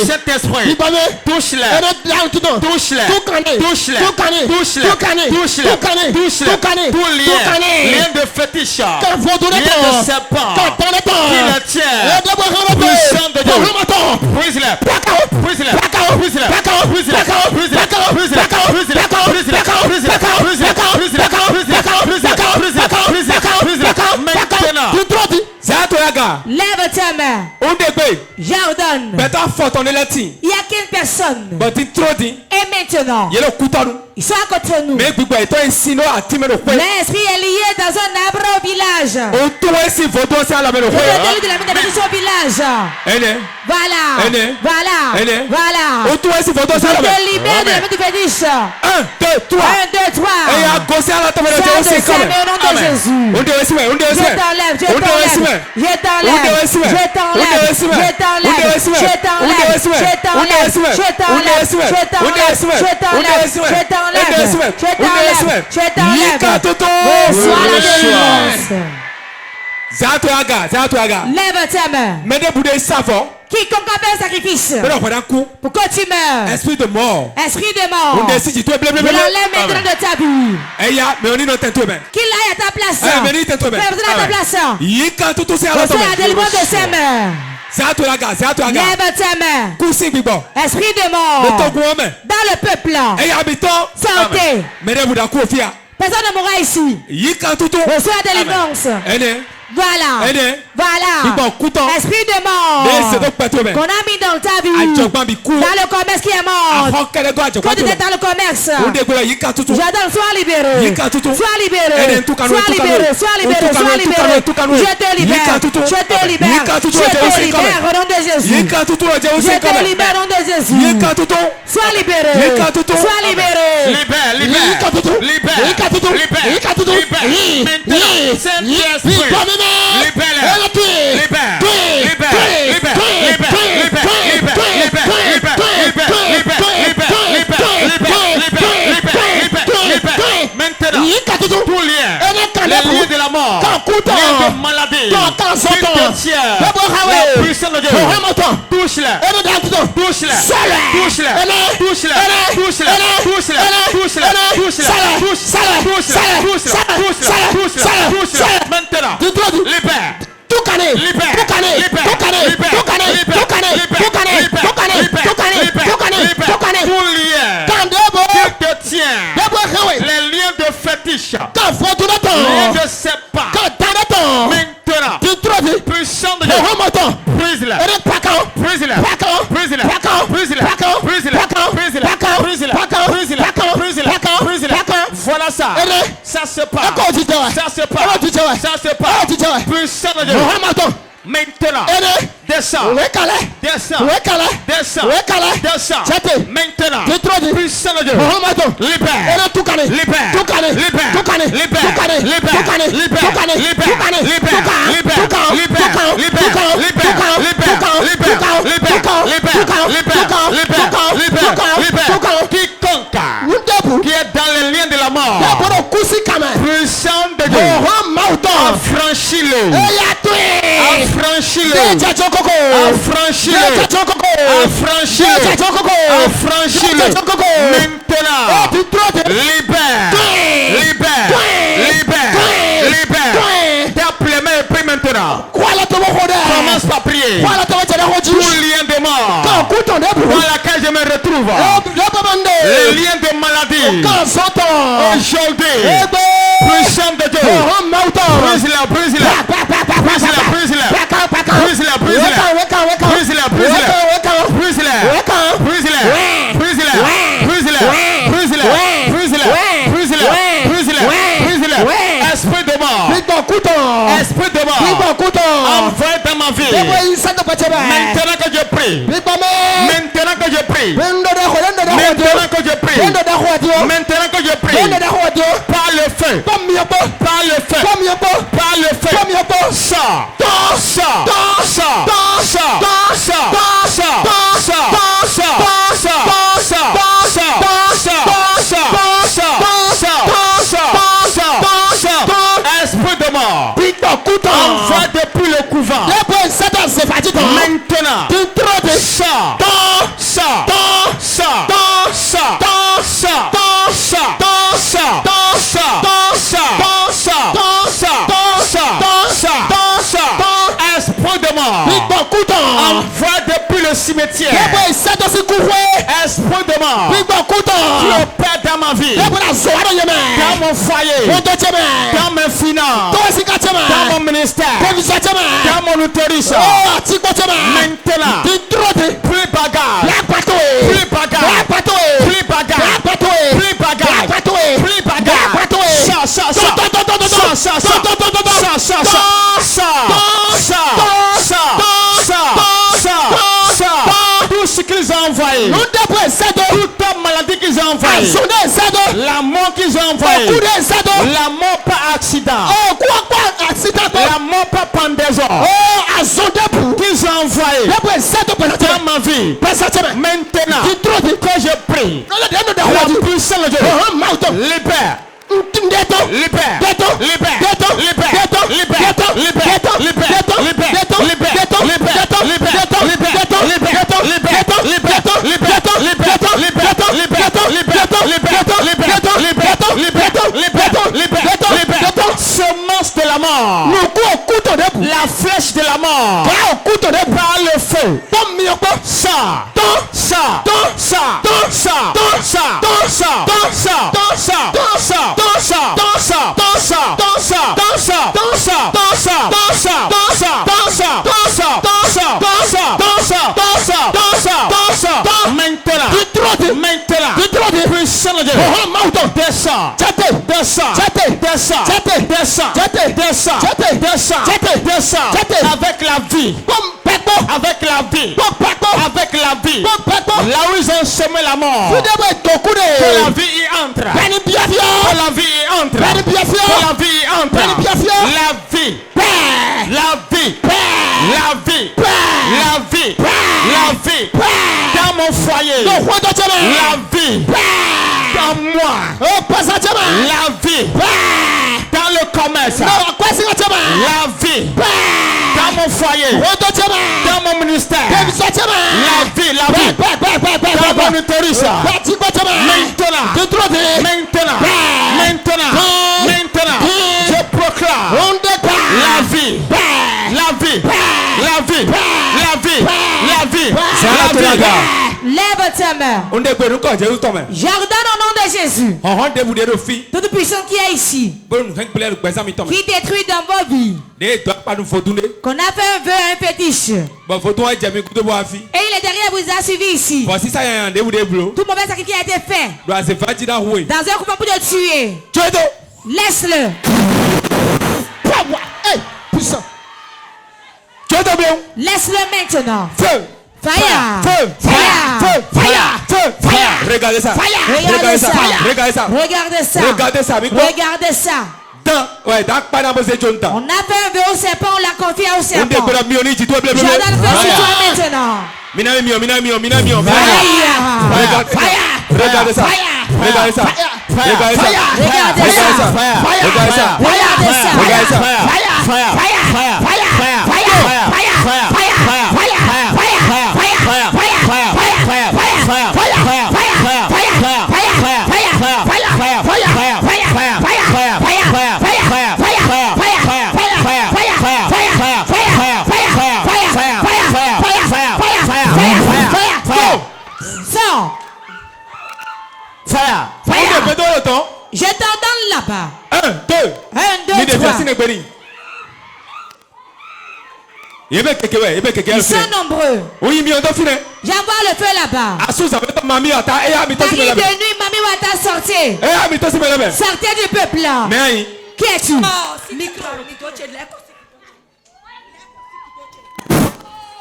Cet esprit. Touche-le. Touche-le. Tout lien de fétiche. Lien de serpent. Qui le tient. Puissant de Dieu. Brise-le. Maintenant. Lève ta main. J'ordonne. Il n'y a qu'une personne. Et maintenant, ils sont à côté de nous. L'esprit est lié dans un arbre au village. Le délit de la malédiction au village. Voilà. Voilà. Je te libère de la main du fétiche. 1, 2, 3. C'est au nom de Jésus. Je t'enlève. Lève ta main. Quiconque appelle sacrifice. Pour que tu meurs. Esprit de mort. Esprit de mort. Je l'enlève maintenant de ta vie. Qu'il aille à ta place. Qu'il aille à ta place. Reçois la délivrance de ses mains. Lève ta main. Esprit de mort. Dans le peuple. Sortez. Personne ne mourra ici. Reçois la délivrance. Voilà. Esprit de mort. Qu'on a mis dans ta vie. Dans le commerce qui est mort. Quand tu étais dans le commerce. J'adore, sois libéré. Sois libéré. Je te libère. Au nom de Jésus. Je te libère au nom de Jésus. Sois libéré. Maintenant, tout lien, les liens de la mort, liens de maladie, qui te tient, la puissance de Dieu, touche-le, maintenant, libère. Les liens de fétiche, liens de serpent, maintenant, puissant de Dieu, brise-le, brise-le, brise-le, brise-le, brise-le, brise-le, brise-le, brise-le, pas ça. Ça c'est pas. Ça c'est pas. Ça c'est pas. Puissant de Dieu. Maintenant, descends, descends, descends, descends, maintenant, puissant de Dieu, libère, libère, libère, libère, libère, libère, libère, quiconque qui est dans les liens de la mort, puissant de Dieu, affranchis-le, affranchis-le, affranchis-le, affranchis-le, maintenant, libère, libère, libère, libère, tape les mains et prie maintenant. Commence par prier. Tout lien de mort dans laquelle je me retrouve, les liens de maladie, aujourd'hui, puissant de Dieu, brise-la, brise-la, brise-la, brise-la, brise-la, brise-la, brise-la, brise-la, brise-la, brise-la, brise-la, brise-la, brise-la, brise-la, brise-la, brise-la, esprit de mort, esprit de mort, envoie dans ma vie, maintenant que je prie, maintenant que je prie, maintenant que je prie, maintenant que je prie, par le feu, par le feu, par le feu, sors, sors, sors, sors, sors, sors, esprit de mort, envoie depuis le couvent, maintenant, sors, sors, sors, sors, esprit de mort, envoie depuis le cimetière, esprit de mort, qui opère dans ma vie, dans mon foyer, dans mes finances, dans mon ministère, dans mon autorisme, maintenant, plus bagarre, plus bagarre, plus bagarre, plus bagarre, plus bagarre, tout ce qu'ils ont envoyé, toute maladie qu'ils ont envoyé, la mort qu'ils ont envoyé, la mort par accident, la mort par pendaison, qu'ils ont envoyé dans ma vie, maintenant que je prie, la puissance de Dieu, libère, libère, libère, libère, libère, libère, semence de la mort, la flèche de la mort, par le feu, ça, ça, ça, ça, ça, ça, maintenant, puissant de Dieu, descends, descends, descends, descends, descends, descends, descends, avec la vie, avec la vie, avec la vie, là où ils ont semé la mort, que la vie y entre, que la vie y entre, que la vie y entre, la vie, la vie, la vie, la vie, la vie, dans mon foyer, la vie, dans moi, la vie, dans le commerce, la vie, dans mon foyer, dans mon ministère, la vie, dans mon autorisme, maintenant, je proclame la vie, la vie, la vie, la vie, la vie, la vie, Lève ta main. J'ordonne au nom de Jésus. Toute puissance qui est ici. Qui détruit dans vos vies. Qu'on a fait un vœu, un fétiche. Et il est derrière vous a suivi ici. Tout mauvais sacrifice qui a été fait. Dans un couvent pour te tuer. Laisse-le. Puissant. Laisse-le maintenant. Feu. Fire. Feu. Fire. Feu. Fire. Feu. Fire. Regardez ça. Regardez ça. Regardez ça. Regardez ça. Regardez ça. Regardez ça. On a fait un vœu au serpent, on l'a confié au serpent. J'ordonne le feu sur toi maintenant. Regardez ça. Regardez ça. Regardez ça. Regardez ça. Regardez ça. Regardez ça. Regardez ça. Je t'ordonne là-bas. 1, 2. 1, 2, 3. Ils sont nombreux. J'envoie le feu là-bas. Marie de nuit, Mamie Wata, sortez. Sortez du peuple là. Qui es-tu?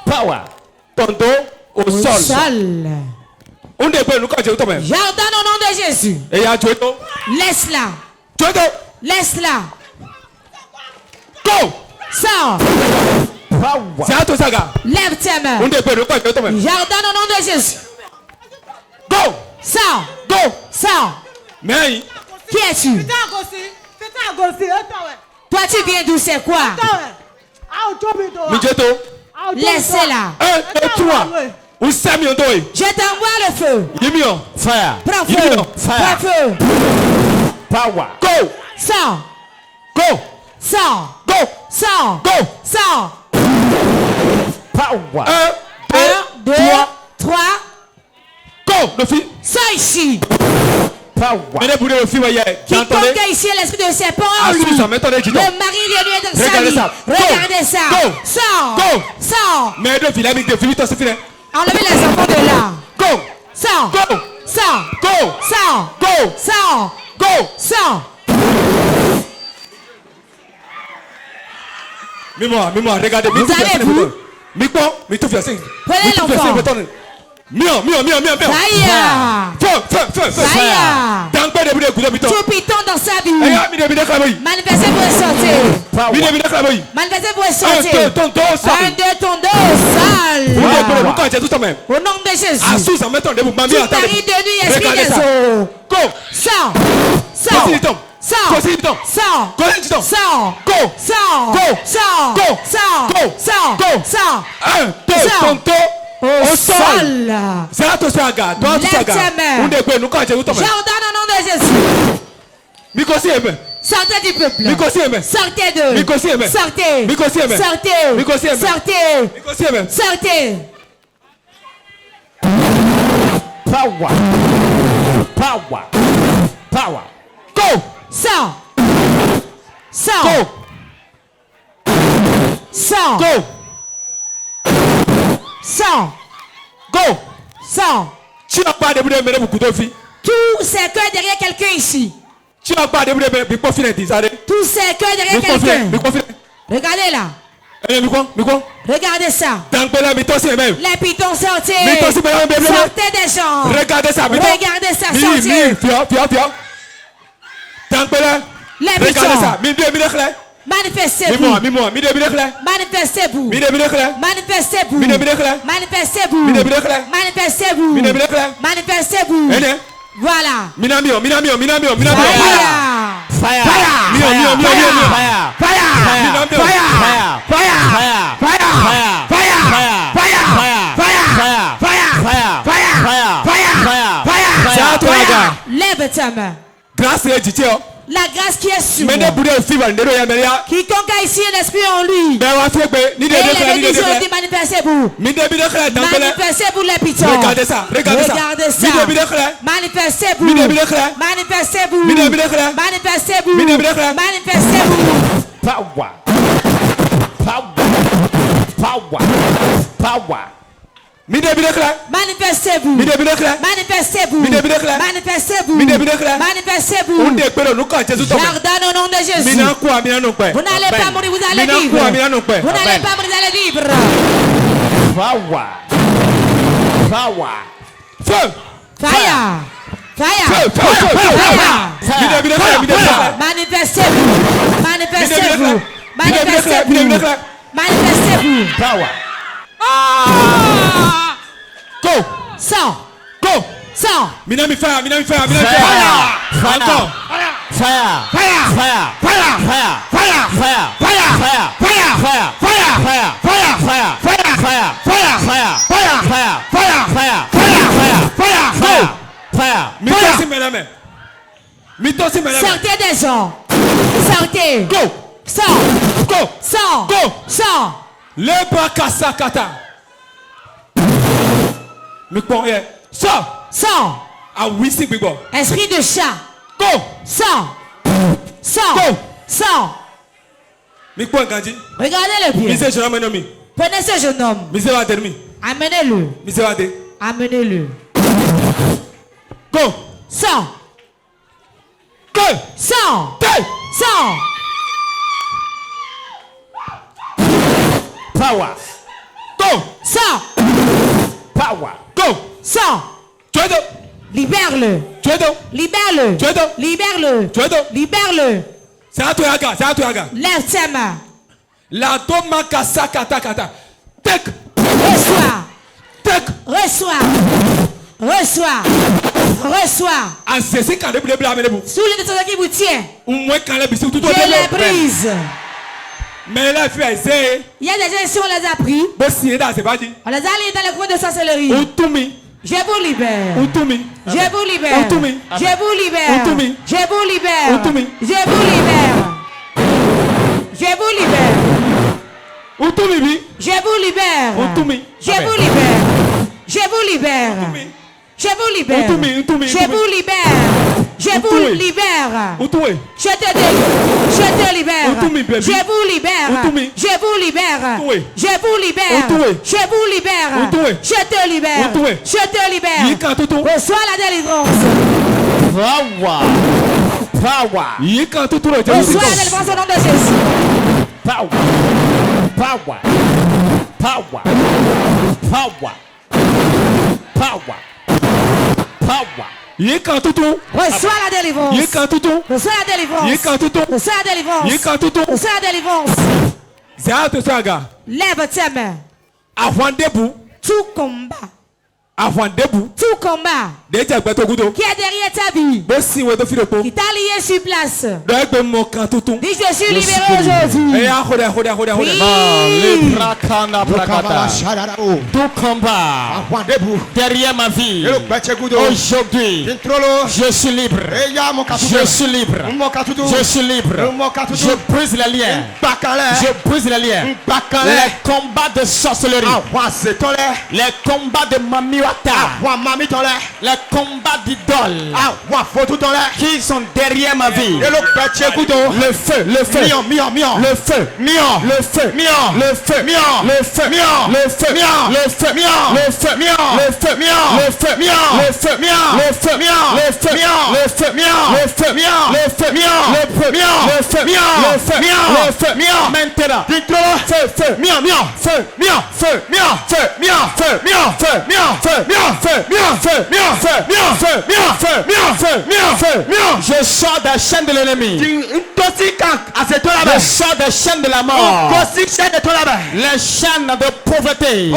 Power. Tonto au sol. J'ordonne au nom de Jésus. Laisse-la. Laisse-la. Go. Sors. Lève tes mains. J'ordonne au nom de Jésus. Go. Sors. Go. Sors. Qui es-tu? Toi tu viens d'où, c'est quoi? Laissez-la. 1, 2, 3. Je t'envoie le feu. Fire. Prends feu. Prends feu. Power. Go. Sors. Go. Sors. Go. Sors. Go. Sors. Power. 1, 2, 3. Go. Le fils. Sors ici. Power. Quiconque est ici, l'esprit de serpent en lui. Le mari de lui est dans sa vie. Regardez ça. Sors. Sors. Enlevez les enfants de là. Go. Sors. Go. Sors. Go. Sors. Go. Sors. Go. Sors. Regardez. Vous allez-vous? Prenez l'enfant. Fire. Tout piton dans sa vie. Manifestez pour sortir. Manifestez pour sortir. 1, 2, ton dos sale. Au nom de Jésus. Tout mari de nuit, esprit des eaux. Sors. Sors. Sors. Sors. Sors. Sors. 1, 2, ton dos au sol. Lève tes mains. J'ordonne au nom de Jésus. Sortez du peuple. Sortez d'eux. Sortez. Sortez. Power. Power. Power. Go. Sors. Go. Sors. Go. Sors. Go. Sors. Tu n'as pas de Tous ces cœurs derrière quelqu'un ici. Tu n'as pas de Tous ces cœurs derrière quelqu'un. Regardez là. Regardez ça. Les pitons sortez. Sortez des gens. Regardez ça. Regardez ça sortir. Les pitons. Manifestez-vous. Manifestez-vous. Manifestez-vous. Manifestez-vous. Manifestez-vous. Manifestez-vous. Voilà. Fire. Lève ta main. La grâce qui est sur moi. Quiconque a ici un esprit en lui. Et il est venu aujourd'hui manifestez-vous. Manifestez-vous les pitons. Regardez ça. Manifestez-vous. Manifestez-vous. Manifestez-vous. Manifestez-vous. Power. Manifestez-vous. Manifestez-vous. Manifestez-vous. Manifestez-vous. Jardin au nom de Jésus. Vous n'allez pas mourir, vous allez vivre. Vous n'allez pas mourir, vous allez vivre. Power. Feu. Fire. Manifestez-vous. Manifestez-vous. Manifestez-vous. Manifestez-vous. Power. Go. Sors. Go. Sors. Minami fire. Encore. Fire. Sortez des gens. Sortez. Go. Sors. Le bakasa kata. Sors. Ah oui, c'est bon. Esprit de chat. Go. Sors. Gandhi. Regardez-le bien. Prenez ce jeune homme. Amenez-le. Go. Sors. Power. Go. Sors. Power. Go. Sors. Libère-le. C'est à toi, Yaga. Lève tes mains. La doma kasa kata. Take. Reçois. En ceci quand les blés amenez-vous. Sous les détenteurs qui vous tient. Ou moins quand les bisous tout Je les brise. Mais là, il y a des gens ici, on les a pris. On les a mis dans les coins de sorcellerie. Je vous libère. Je vous libère. Je vous libère. Je te libère. Je vous libère. Reçois la délivrance. Power. Reçois la délivrance au nom de Jésus. Power. Reçois la délivrance. Lève tes mains. Tout combat. Tout combat qui est derrière ta vie, qui t'a lié sur place, dis je suis libéré aujourd'hui. Tout combat derrière ma vie, aujourd'hui, je suis libre. Je brise les liens. Les combats de sorcellerie, les combats de mamiwata, les combats d'idoles qui sont derrière ma vie. Le feu. Je sors des chaînes de l'ennemi. Je sors des chaînes de la mort. Les chaînes de pauvreté.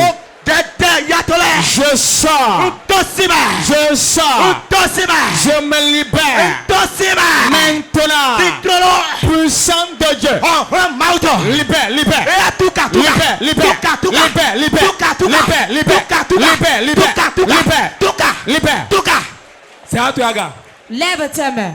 Je sors. Je me libère. Maintenant. Puissant de Dieu. Libère. C'est à toi, gars. Lève tes mains.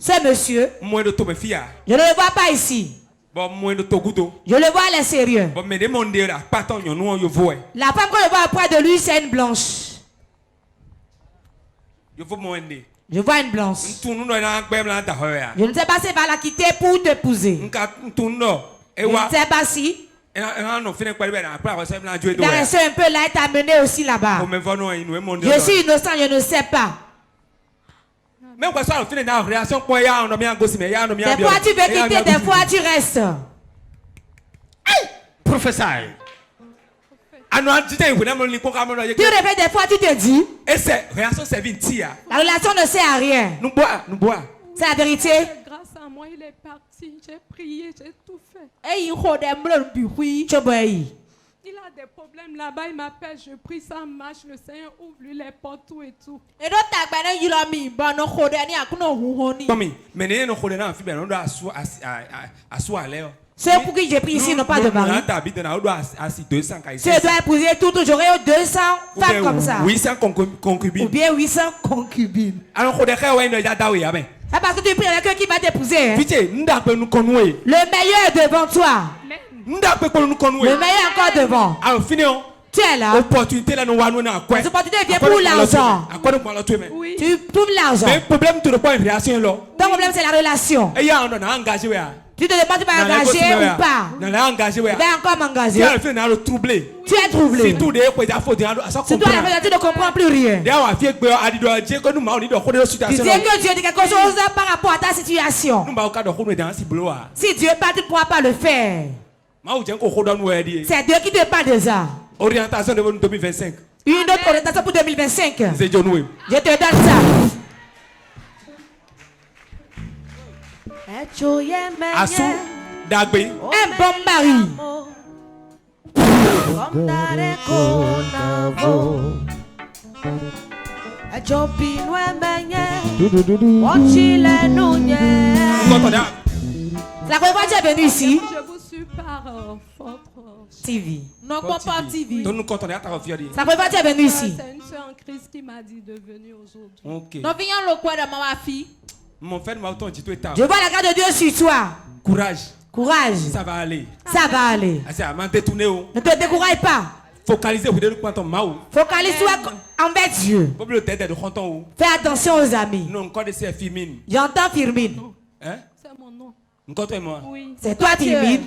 Ce monsieur, je ne le vois pas ici. Je le vois à l'extérieur. La femme que je vois auprès de lui, c'est une blanche. Je vois une blanche. Je ne sais pas si elle va la quitter pour t'épouser. Je ne sais pas si. Il va rester un peu là et t'amener aussi là-bas. Je suis innocent, je ne sais pas. Des fois tu veux quitter, des fois tu restes. Professeur. Tu rêves des fois, tu te dis. La relation ne sert à rien. C'est la vérité. Grâce à moi, il est parti. J'ai prié, j'ai tout fait. Il a des problèmes là-bas, il m'appelle, je prie, ça marche, le Seigneur ouvre lui les portes, tout et tout. Ceux pour qui j'ai pris ici n'ont pas de mari. Ceux doivent épouser tout, j'aurai 200 femmes comme ça. 800 concubines. Ou bien 800 concubines. C'est parce que tu pries avec eux qui va t'épouser. Hein? Le meilleur devant toi. Le meilleur encore devant. Tu es là. L'opportunité là, vient pour l'argent. Oui. Tu trouves l'argent. Mais le problème, tu ne pas une réaction là. Ton problème, c'est la relation. Tu te demandes si tu vas engager ou pas. Tu vas encore m'engager. Tu es troublé. Tu es troublé. C'est toi, tu ne comprends plus rien. Tu dis que Dieu dit quelque chose par rapport à ta situation. Si Dieu parle, tu ne pourras pas le faire. C'est Dieu qui te parle de ça. Orientation de 2025. Une autre orientation pour 2025. Je te donne ça. Assou Dagbe. Un bon mari. La première fois que tu es venu ici. Je vous suis par votre TV. Non, pas TV. C'est la première fois que tu es venu ici. C'est une soeur en Christ qui m'a dit de venir aujourd'hui. Ok. Non, viens le coin de ma fille. Mon frère m'a dit je vois la grâce de Dieu sur toi. Courage. Courage. Ça va aller. Ça va aller. Ne te décourage pas. Focalisez-vous. Focalise-toi envers Dieu. Fais attention aux amis. J'entends Firmine. Hein? C'est mon nom. Oui. C'est toi Firmine.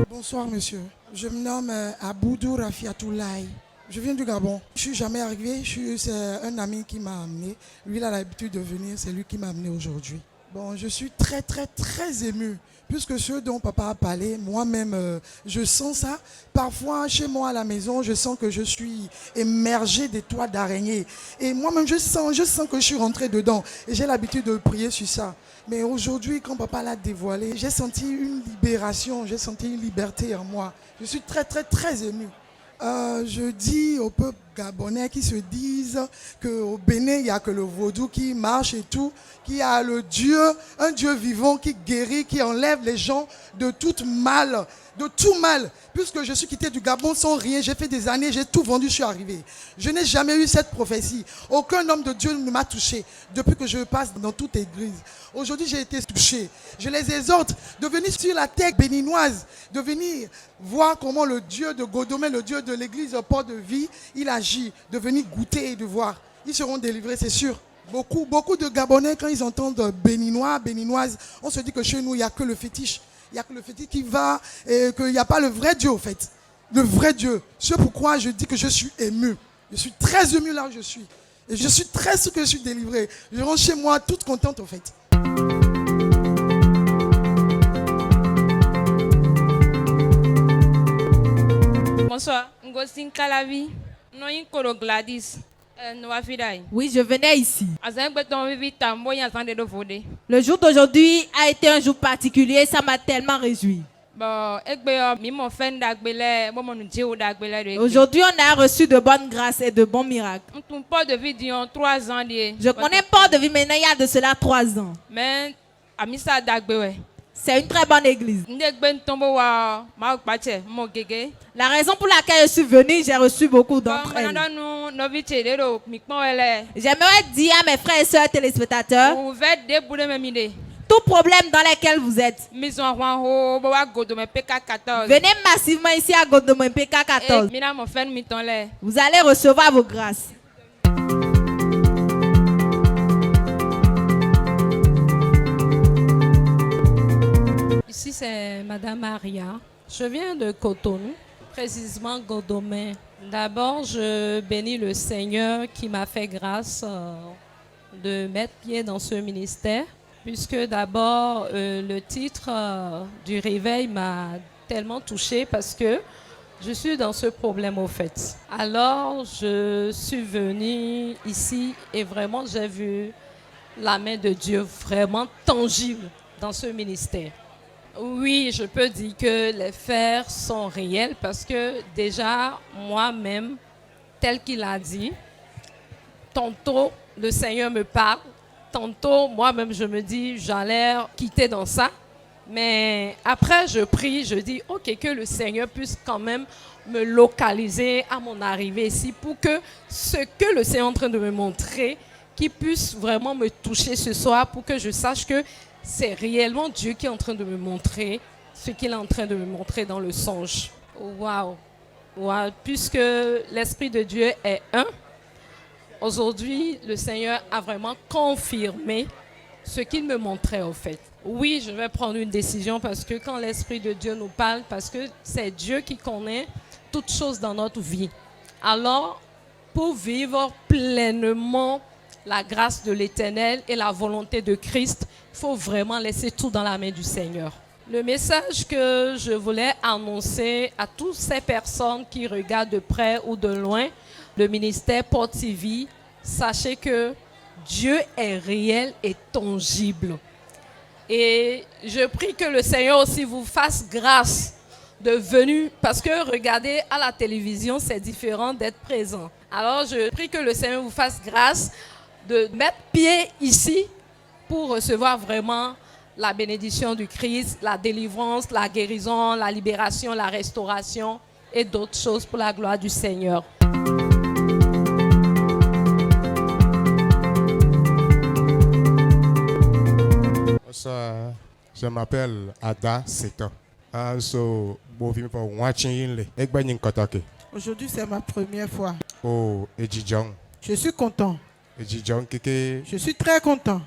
Bonsoir monsieur. Je me nomme Aboudou Rafiatoulaye. Je viens du Gabon. Je suis jamais arrivé. C'est un ami qui m'a amené. Lui, il a l'habitude de venir. C'est lui qui m'a amené aujourd'hui. Bon, je suis très, très, très ému. Puisque ce dont papa a parlé, moi-même, je sens ça. Parfois, chez moi à la maison, je sens que je suis émergé des toits d'araignée. Et moi-même, je sens que je suis rentré dedans. Et j'ai l'habitude de prier sur ça. Mais aujourd'hui, quand papa l'a dévoilé, j'ai senti une libération, j'ai senti une liberté en moi. Je suis très, très, très ému. Je dis au peuple gabonais qui se disent qu'au Bénin, il n'y a que le vaudou qui marche et tout, qu'il y a un Dieu vivant qui guérit, qui enlève les gens de tout mal. Puisque je suis quitté du Gabon sans rien, j'ai fait des années, j'ai tout vendu, je suis arrivé. Je n'ai jamais eu cette prophétie. Aucun homme de Dieu ne m'a touché depuis que je passe dans toute église. Aujourd'hui, j'ai été touché. Je les exhorte de venir sur la terre béninoise, de venir voir comment le Dieu de Godomé, le Dieu de l'église Port de Vie, il agit, de venir goûter et de voir. Ils seront délivrés, c'est sûr. Beaucoup de Gabonais, quand ils entendent béninois, béninoises, on se dit que chez nous, il n'y a que le fétiche. Il n'y a que le fétiche qui va, et qu'il n'y a pas le vrai Dieu, en fait. Le vrai Dieu. C'est pourquoi je dis que je suis ému. Je suis très ému là où je suis. Et je suis très sûr que je suis délivré. Je rentre chez moi toute contente, en fait. Bonsoir. Ngosine Kalavi. Noyin Koro Gladys. Oui, je venais ici. Le jour d'aujourd'hui a été un jour particulier, ça m'a tellement réjoui. Aujourd'hui, on a reçu de bonnes grâces et de bons miracles. Je connais pas de vie maintenant, il y a de cela 3 ans. C'est une très bonne église. La raison pour laquelle je suis venue, j'ai reçu beaucoup d'entre elles. J'aimerais dire à mes frères et sœurs téléspectateurs, tout problème dans lequel vous êtes, venez massivement ici à Godomé PK14. Vous allez recevoir vos grâces. Ici, c'est Madame Maria. Je viens de Cotonou, précisément Godomé. D'abord, je bénis le Seigneur qui m'a fait grâce de mettre pied dans ce ministère, puisque d'abord, le titre du réveil m'a tellement touchée parce que je suis dans ce problème au fait. Alors, je suis venue ici et vraiment, j'ai vu la main de Dieu vraiment tangible dans ce ministère. Oui, je peux dire que les faits sont réels parce que déjà, moi-même, tel qu'il a dit, tantôt le Seigneur me parle, tantôt moi-même je me dis j'allais quitter dans ça, mais après je prie, je dis ok, que le Seigneur puisse quand même me localiser à mon arrivée ici pour que ce que le Seigneur est en train de me montrer, qu'il puisse vraiment me toucher ce soir pour que je sache que c'est réellement Dieu qui est en train de me montrer ce qu'il est en train de me montrer dans le songe. Waouh! Wow. Puisque l'Esprit de Dieu est un, aujourd'hui, le Seigneur a vraiment confirmé ce qu'il me montrait au fait. Oui, je vais prendre une décision parce que quand l'Esprit de Dieu nous parle, parce que c'est Dieu qui connaît toutes choses dans notre vie. Alors, pour vivre pleinement la grâce de l'Éternel et la volonté de Christ, il faut vraiment laisser tout dans la main du Seigneur. Le message que je voulais annoncer à toutes ces personnes qui regardent de près ou de loin le ministère Port TV, sachez que Dieu est réel et tangible. Et je prie que le Seigneur aussi vous fasse grâce de venir, parce que regarder à la télévision, c'est différent d'être présent. Alors je prie que le Seigneur vous fasse grâce de mettre pied ici pour recevoir vraiment la bénédiction du Christ, la délivrance, la guérison, la libération, la restauration et d'autres choses pour la gloire du Seigneur. Bonsoir, je m'appelle Ada Seta. Aujourd'hui, c'est ma première fois. Oh, Je suis content. Je suis très content.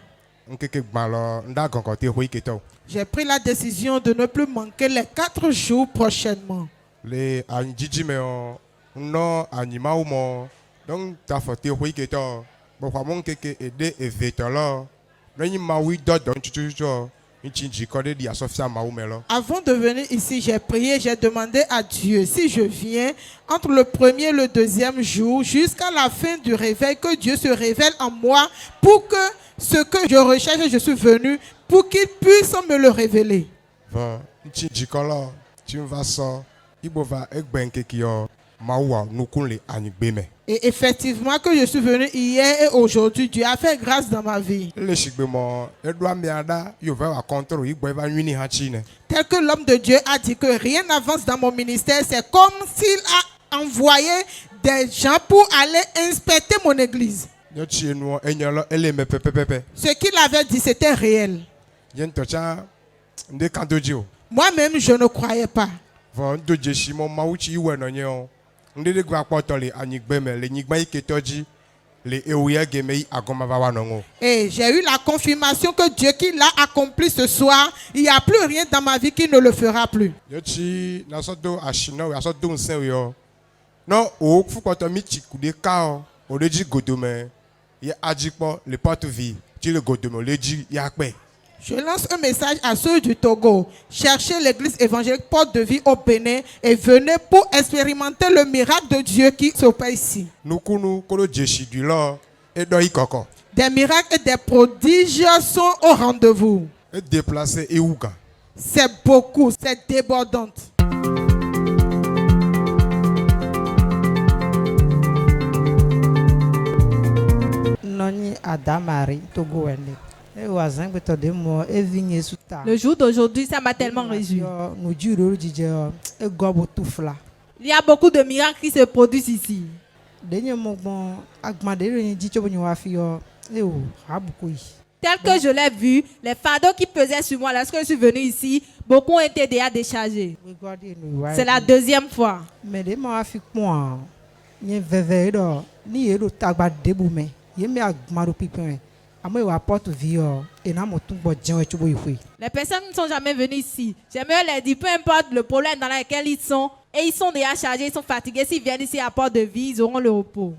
J'ai pris la décision de ne plus manquer les 4 jours prochainement. Avant de venir ici, j'ai prié, j'ai demandé à Dieu si je viens entre le premier et le deuxième jour jusqu'à la fin du réveil, que Dieu se révèle en moi pour que ce que je recherche, je suis venu pour qu'il puisse me le révéler. Et effectivement que je suis venu hier et aujourd'hui, Dieu a fait grâce dans ma vie. Tel que l'homme de Dieu a dit que rien n'avance dans mon ministère, c'est comme s'il a envoyé des gens pour aller inspecter mon église. Ce qu'il avait dit, c'était réel. Moi-même, je ne croyais pas. Et j'ai eu la confirmation que Dieu qui l'a accompli ce soir, il n'y a plus rien dans ma vie qui ne le fera plus. Je lance un message à ceux du Togo. Cherchez l'église évangélique Porte de Vie au Bénin et venez pour expérimenter le miracle de Dieu qui s'opère ici. Des miracles et des prodiges sont au rendez-vous. C'est beaucoup, c'est débordant. Noni Adamari Togo. Le jour d'aujourd'hui, ça m'a tellement réjoui. Il y a beaucoup de miracles qui se produisent ici. Tel que je l'ai vu, les fardeaux qui pesaient sur moi lorsque je suis venu ici, beaucoup ont été déjà déchargés. C'est la deuxième fois. Les personnes qui ne sont jamais venues ici, j'aimerais leur dire, peu importe le problème dans lequel ils sont, et ils sont déjà chargés, ils sont fatigués, s'ils viennent ici à Port de Vie, ils auront le repos.